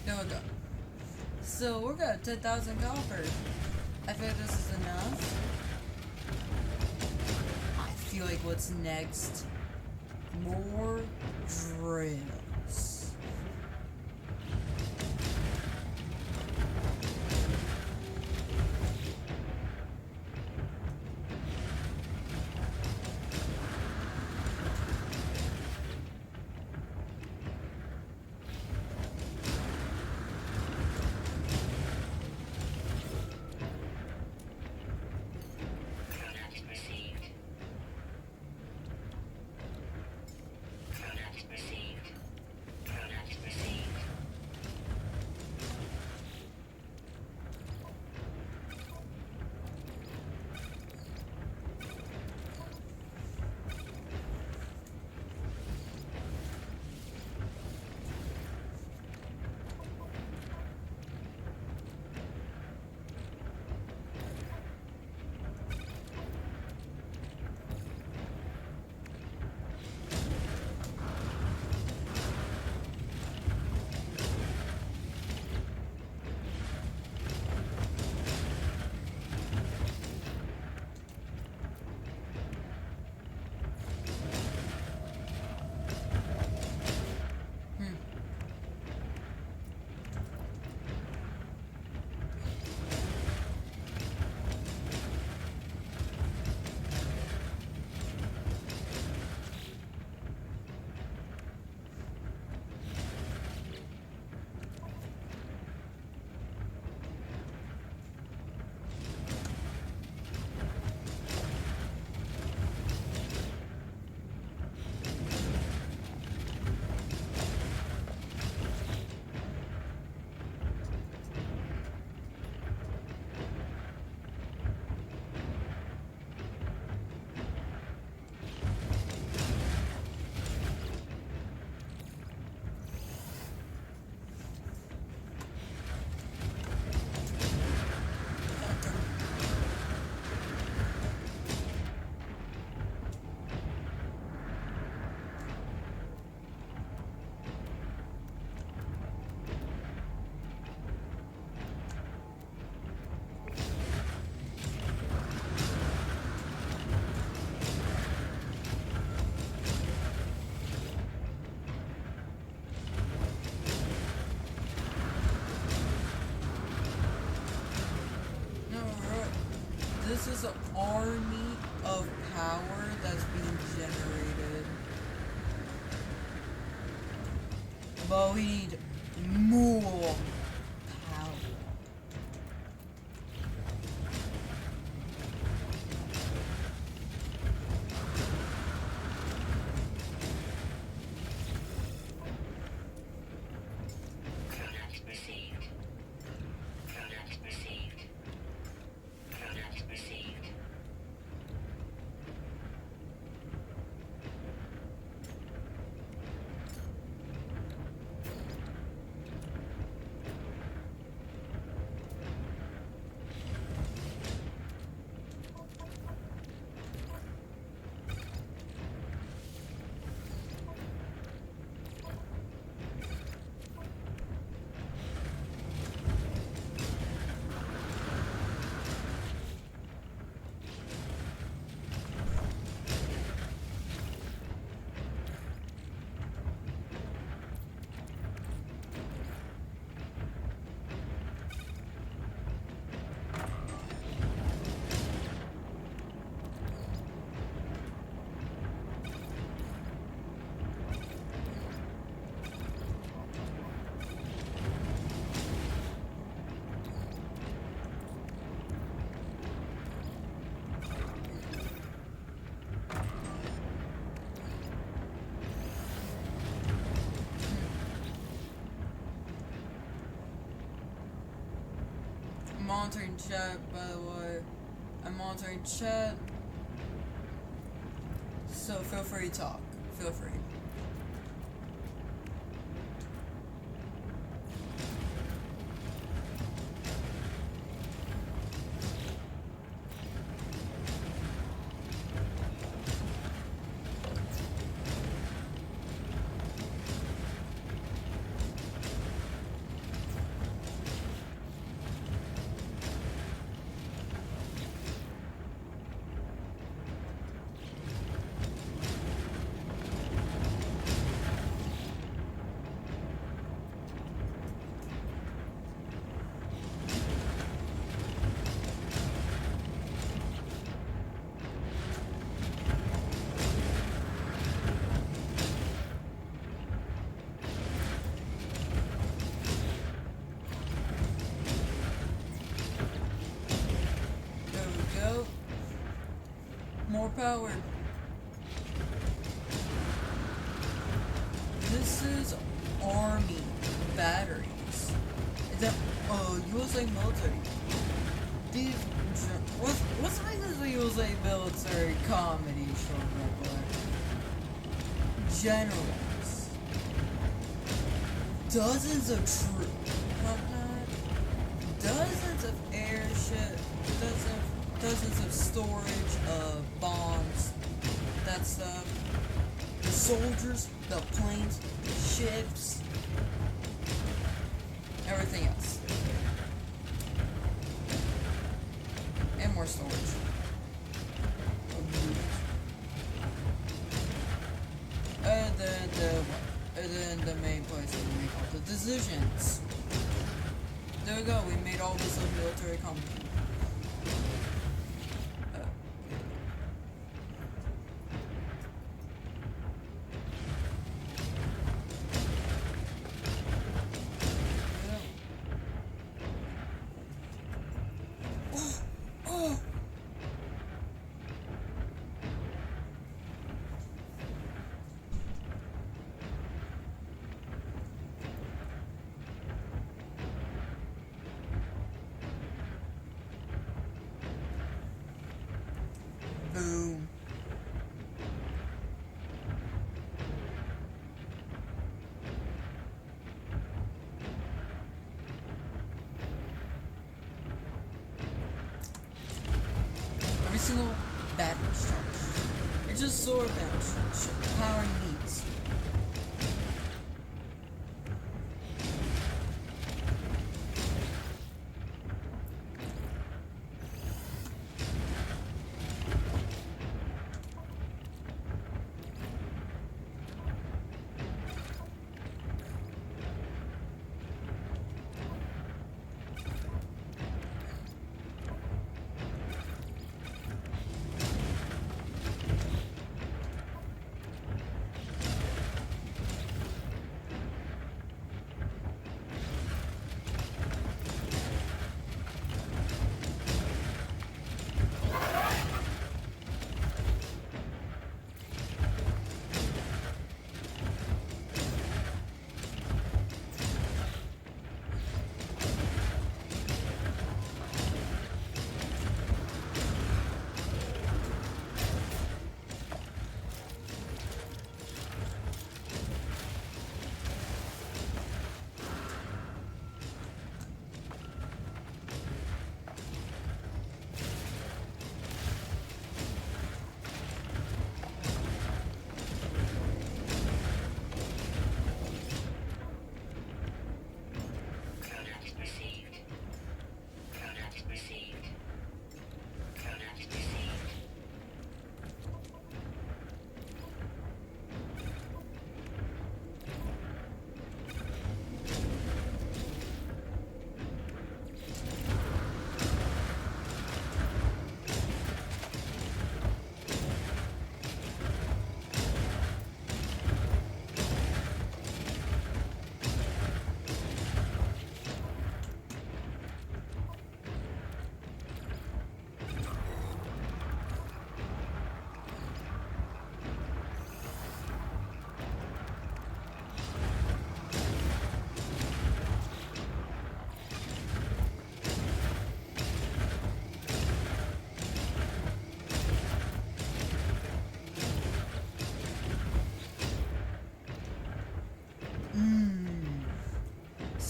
No, no. So we're got 10,000 copper. I feel like this is enough. I feel like what's next? More drills. Product received. Product received. Product received. This is an army of power that's being generated. But we need more power. Product received. Product received. Product received. monitoring chat, by the way. I'm monitoring chat. So feel free to talk. Feel free. More power. This is Army batteries. The USA military. These what's like this USA military comedy show regular? Generals. Dozens of troops. Dozens of airship. Dozens of storage of bombs, that stuff. The soldiers, the planes, the ships, everything else. And more storage. And then the main place where we make all the decisions. There we go, we made all this a military company. Boom. Every single battery charge. It's just solar battery powering needs.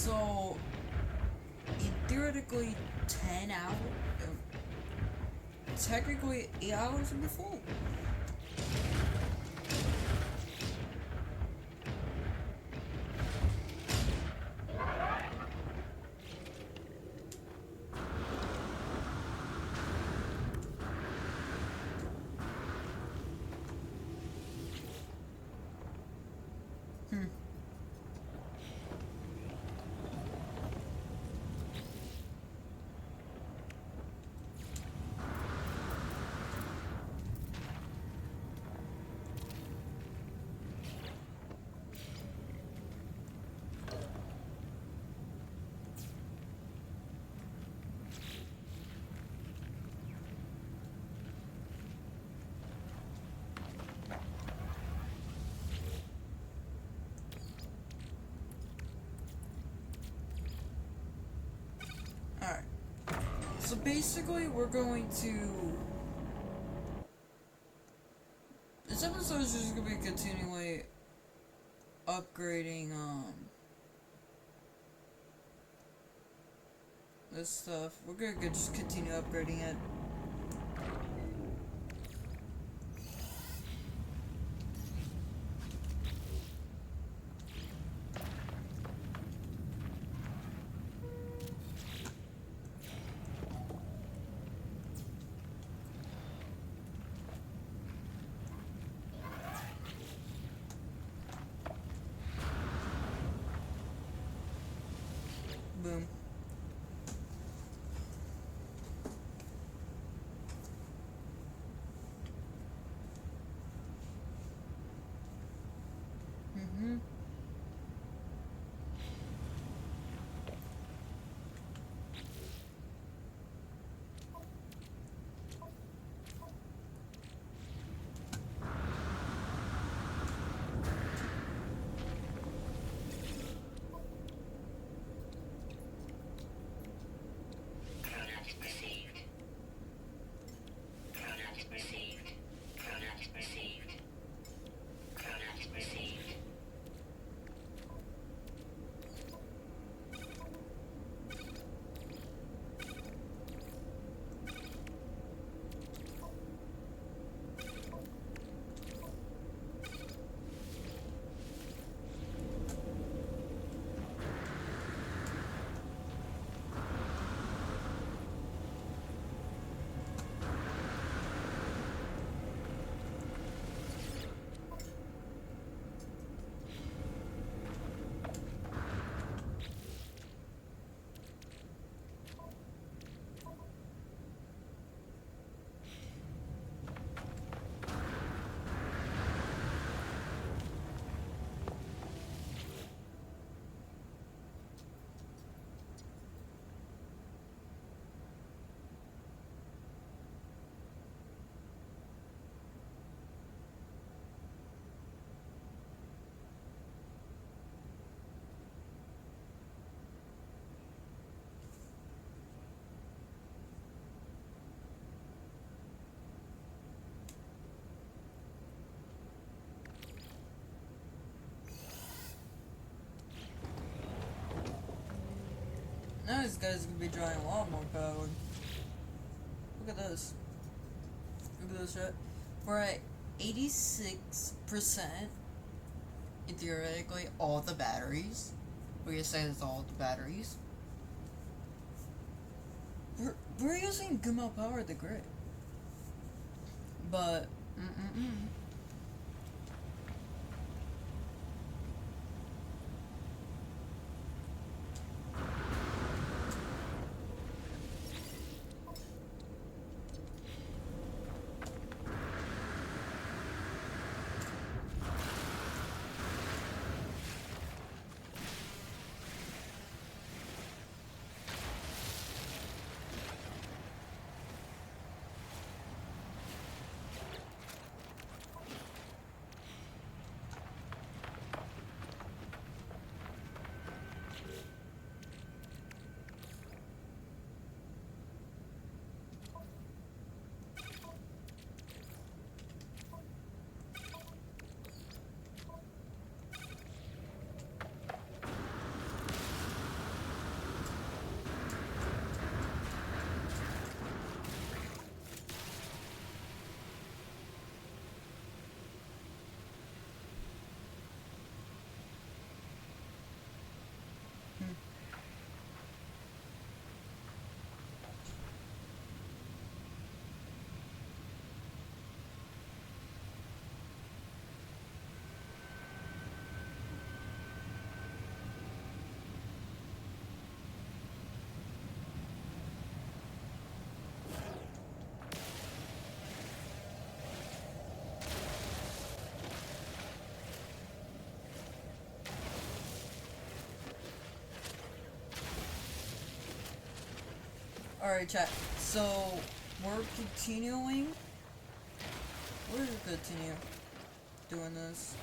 So, in theoretically 10 hours, technically 8 hours would be full. Alright. So basically, we're going to... This episode is just going to be continually upgrading, this stuff. We're going to just continue upgrading it. Boom. Mm-hmm. Product received. Product received. Product received. Product received. Now this guy's gonna be drawing a lot more power. Look at this. Look at this shit. We're at 86% in theoretically all the batteries. We're gonna say it's all the batteries. We're using good amount of power at the grid. But Alright, chat. So, we're continuing. We're gonna continue doing this.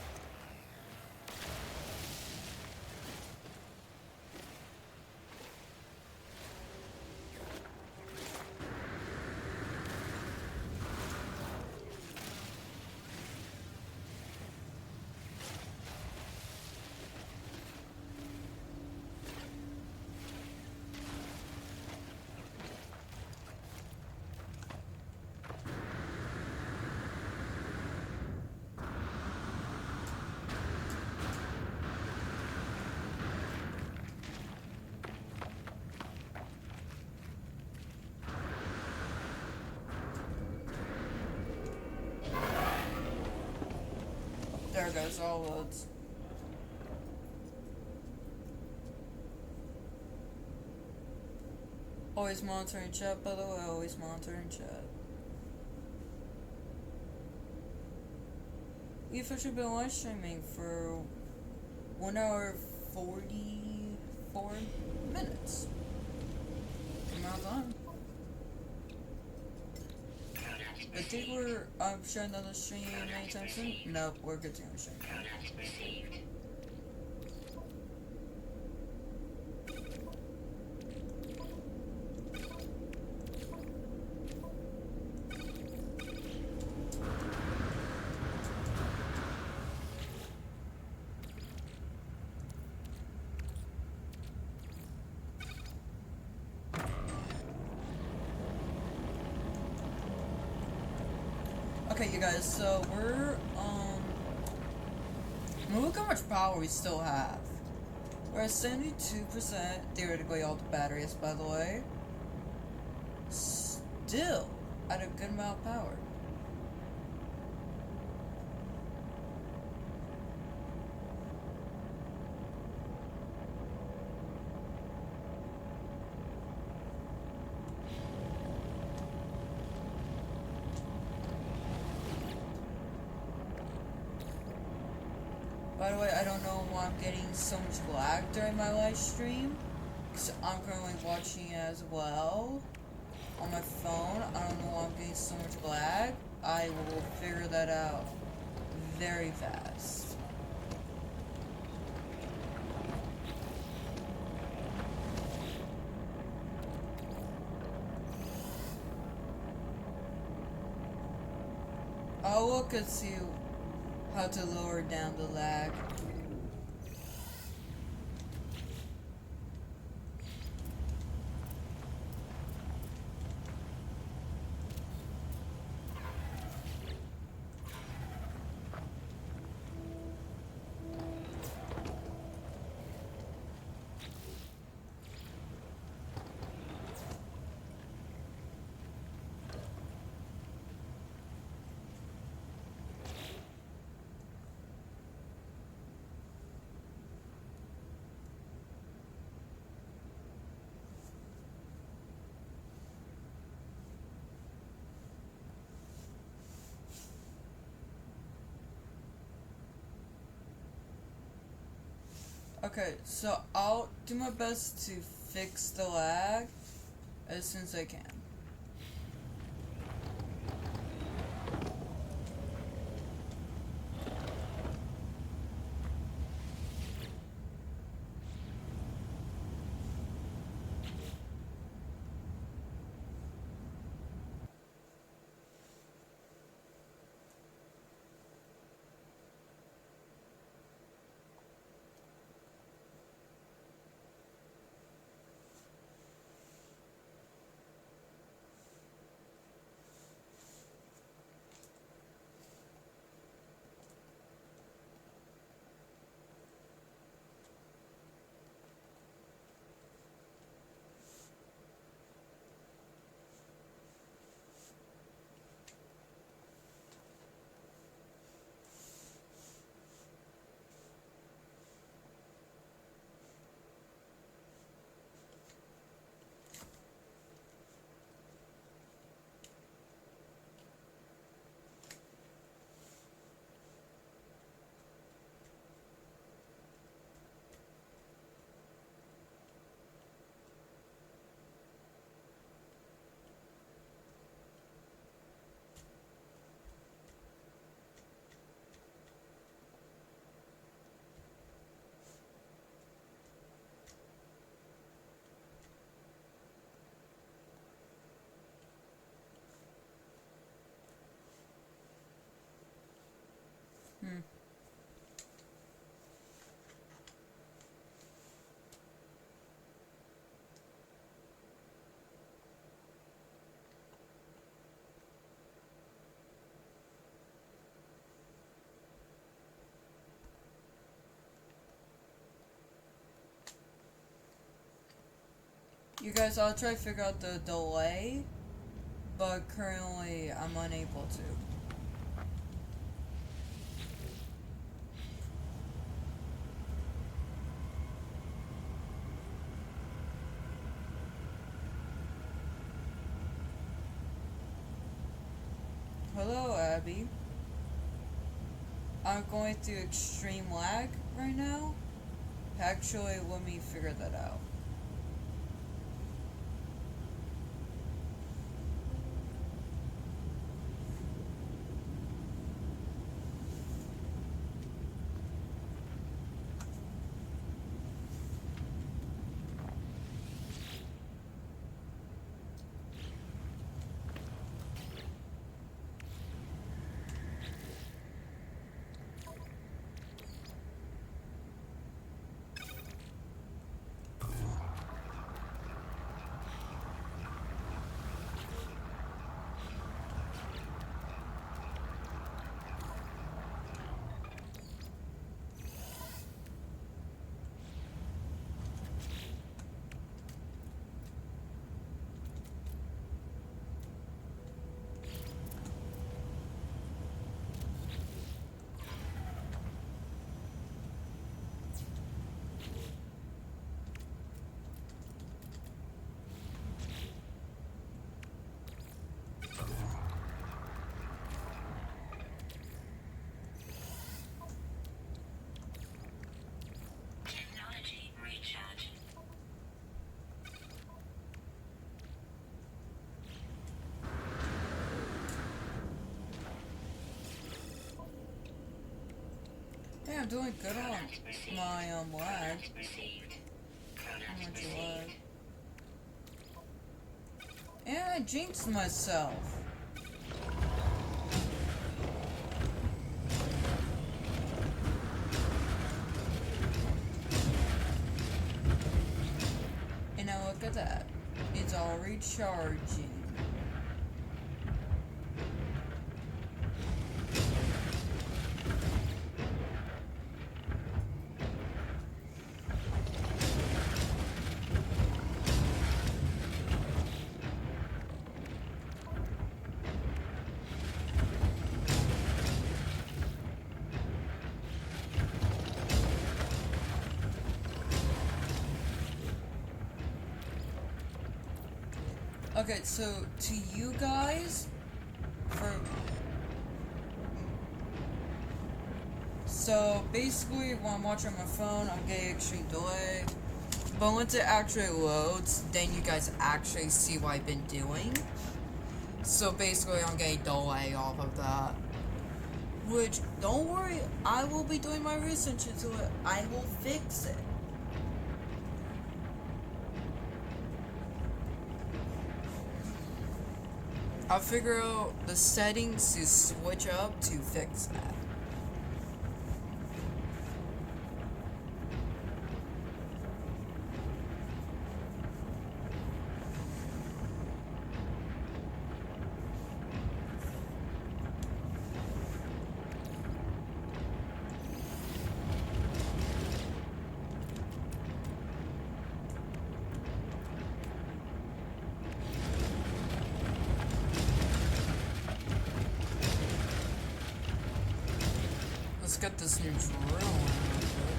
There goes all loads. Always monitoring chat, by the way, always monitoring chat. We've officially been live streaming for 1 hour 44 minutes. Amount of time. I think we're sharing another stream anytime soon. Nope, we're continuing streaming. Okay, you guys, so look how much power we still have. We're at 72%, theoretically all the batteries, by the way. Still, at a good amount of power. By the way, I don't know why I'm getting so much lag during my live stream, because I'm currently watching it as well on my phone. I don't know why I'm getting so much lag. I will figure that out very fast. I'll look and see how to lower down the lag. Okay, so I'll do my best to fix the lag as soon as I can. You guys, I'll try to figure out the delay, but currently I'm unable to. Hello, Abby. I'm going through extreme lag right now. Actually, let me figure that out. Hey, I'm doing good on my lag. How much lag? And I jinxed myself. And now look at that. It's all recharging. Okay, so to you guys, so basically when I'm watching my phone, I'm getting extreme delay. But once it actually loads, then you guys actually see what I've been doing. So basically I'm getting delay off of that. Which, don't worry, I will be doing my research into it. I will fix it. I'll figure out the settings to switch up to fix that. Let's get this new drill in real quick.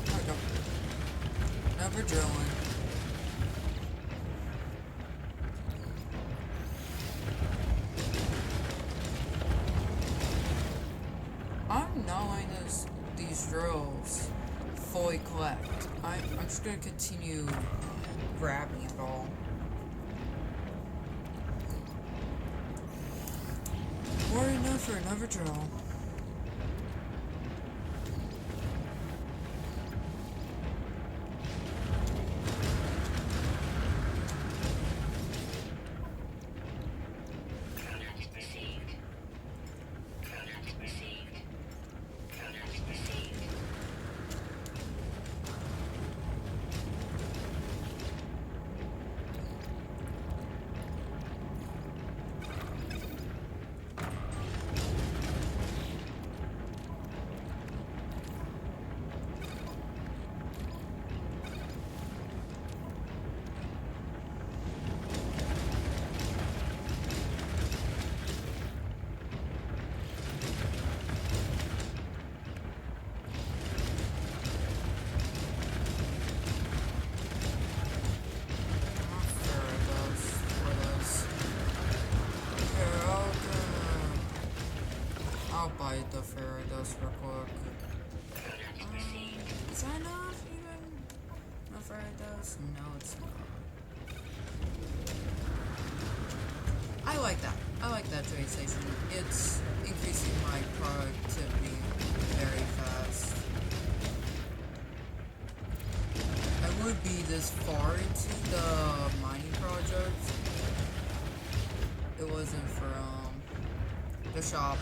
There we go. Never drilling. I'm not letting these drills fully collect. I'm just gonna continue grabbing it all. More enough for another drill. fairy dust real quick. Is that enough even? No fairy dust? No, it's not. I like that. I like that trade station. It's increasing my productivity very fast. I wouldn't be this far into the mining project. It wasn't for the shop.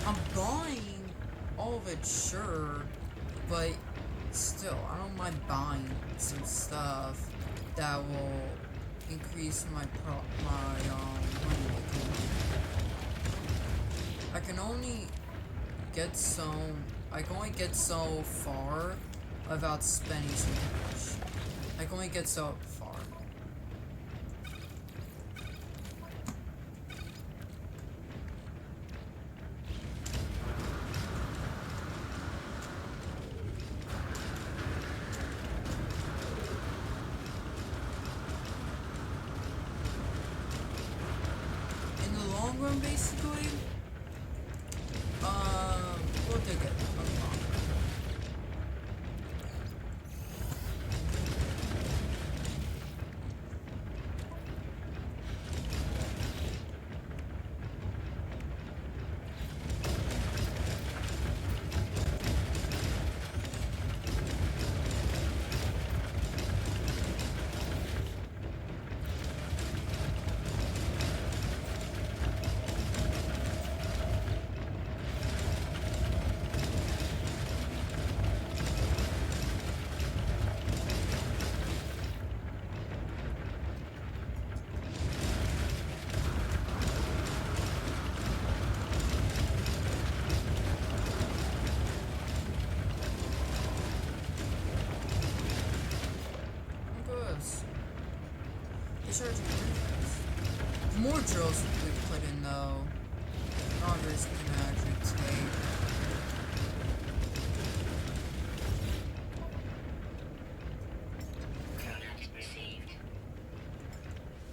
I'm buying all of it, sure, but still, I don't mind buying some stuff that will increase my money making. I can only get so far without spending so much. I can only get so far. In the long run, basically, we'll take it. The more drills we put in, though, the longer it's gonna actually take. Product received.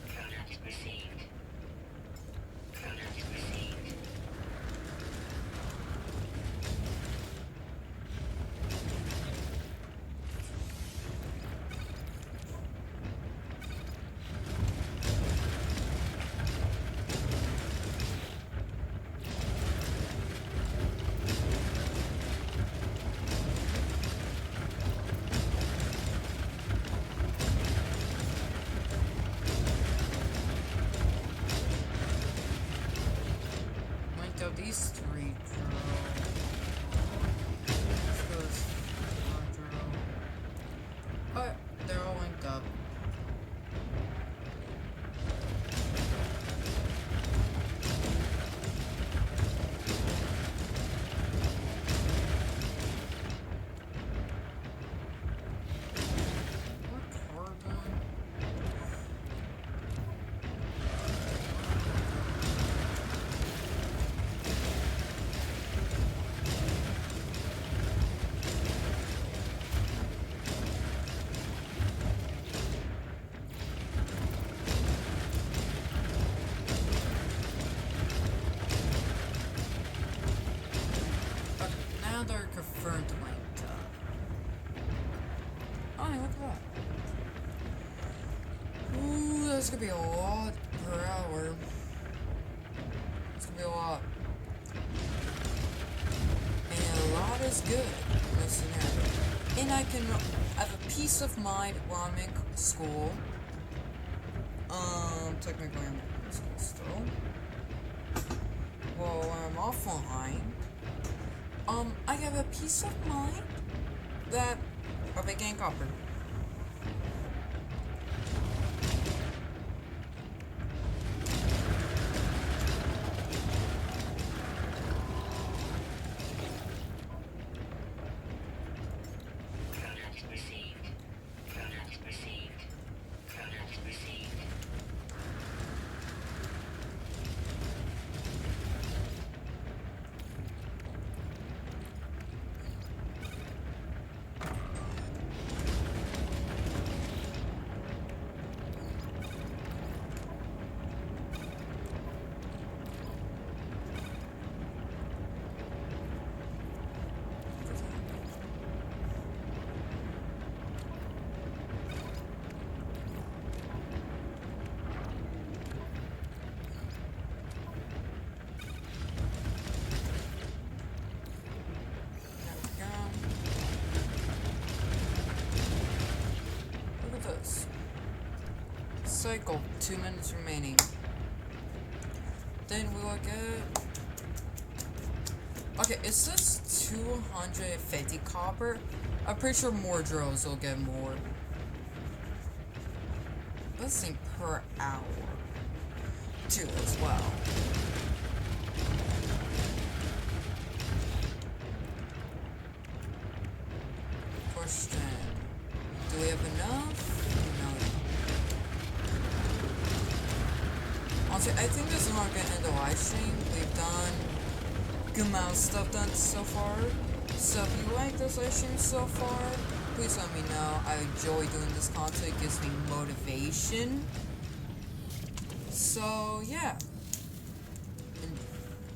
Product received. Product received. These three drills. Let's go with one drill. But they're all linked up. What carbon? Now they're confirmed linked up. Oh, look at that. Ooh, that's gonna be a lot per hour. It's gonna be a lot. And a lot is good in this scenario. And I can have a peace of mind while I'm in school. Technically I'm in school still. Well, when I'm offline, I have a peace of mind that I'll be getting copper. Product received. Product received. Product received. cycle. 2 minutes remaining. Then we will get... Okay, it says 250 copper. I'm pretty sure more drills will get more. Let's see, per hour. 2 as well. Question. Do we have enough? No. Honestly, I think this is not gonna end the live stream. We've done a good amount of stuff done so far. So if you like this live stream so far, please let me know. I enjoy doing this content. It gives me motivation. So yeah. And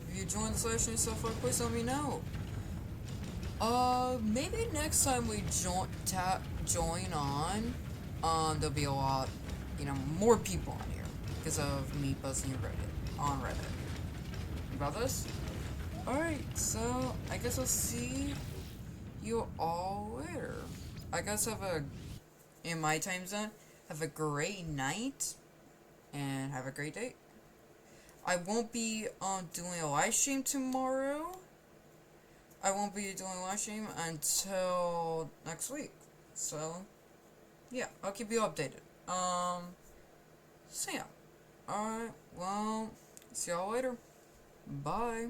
if you enjoyed this live stream so far, please let me know. Maybe next time we join on, there'll be a lot, more people on here because of me buzzing on Reddit. About this? Alright, so I guess I'll see you all later. I guess in my time zone, have a great night and have a great day. I won't be doing a live stream tomorrow. I won't be doing a live stream until next week. So, yeah, I'll keep you updated. So yeah. Alright, well, see y'all later. Bye.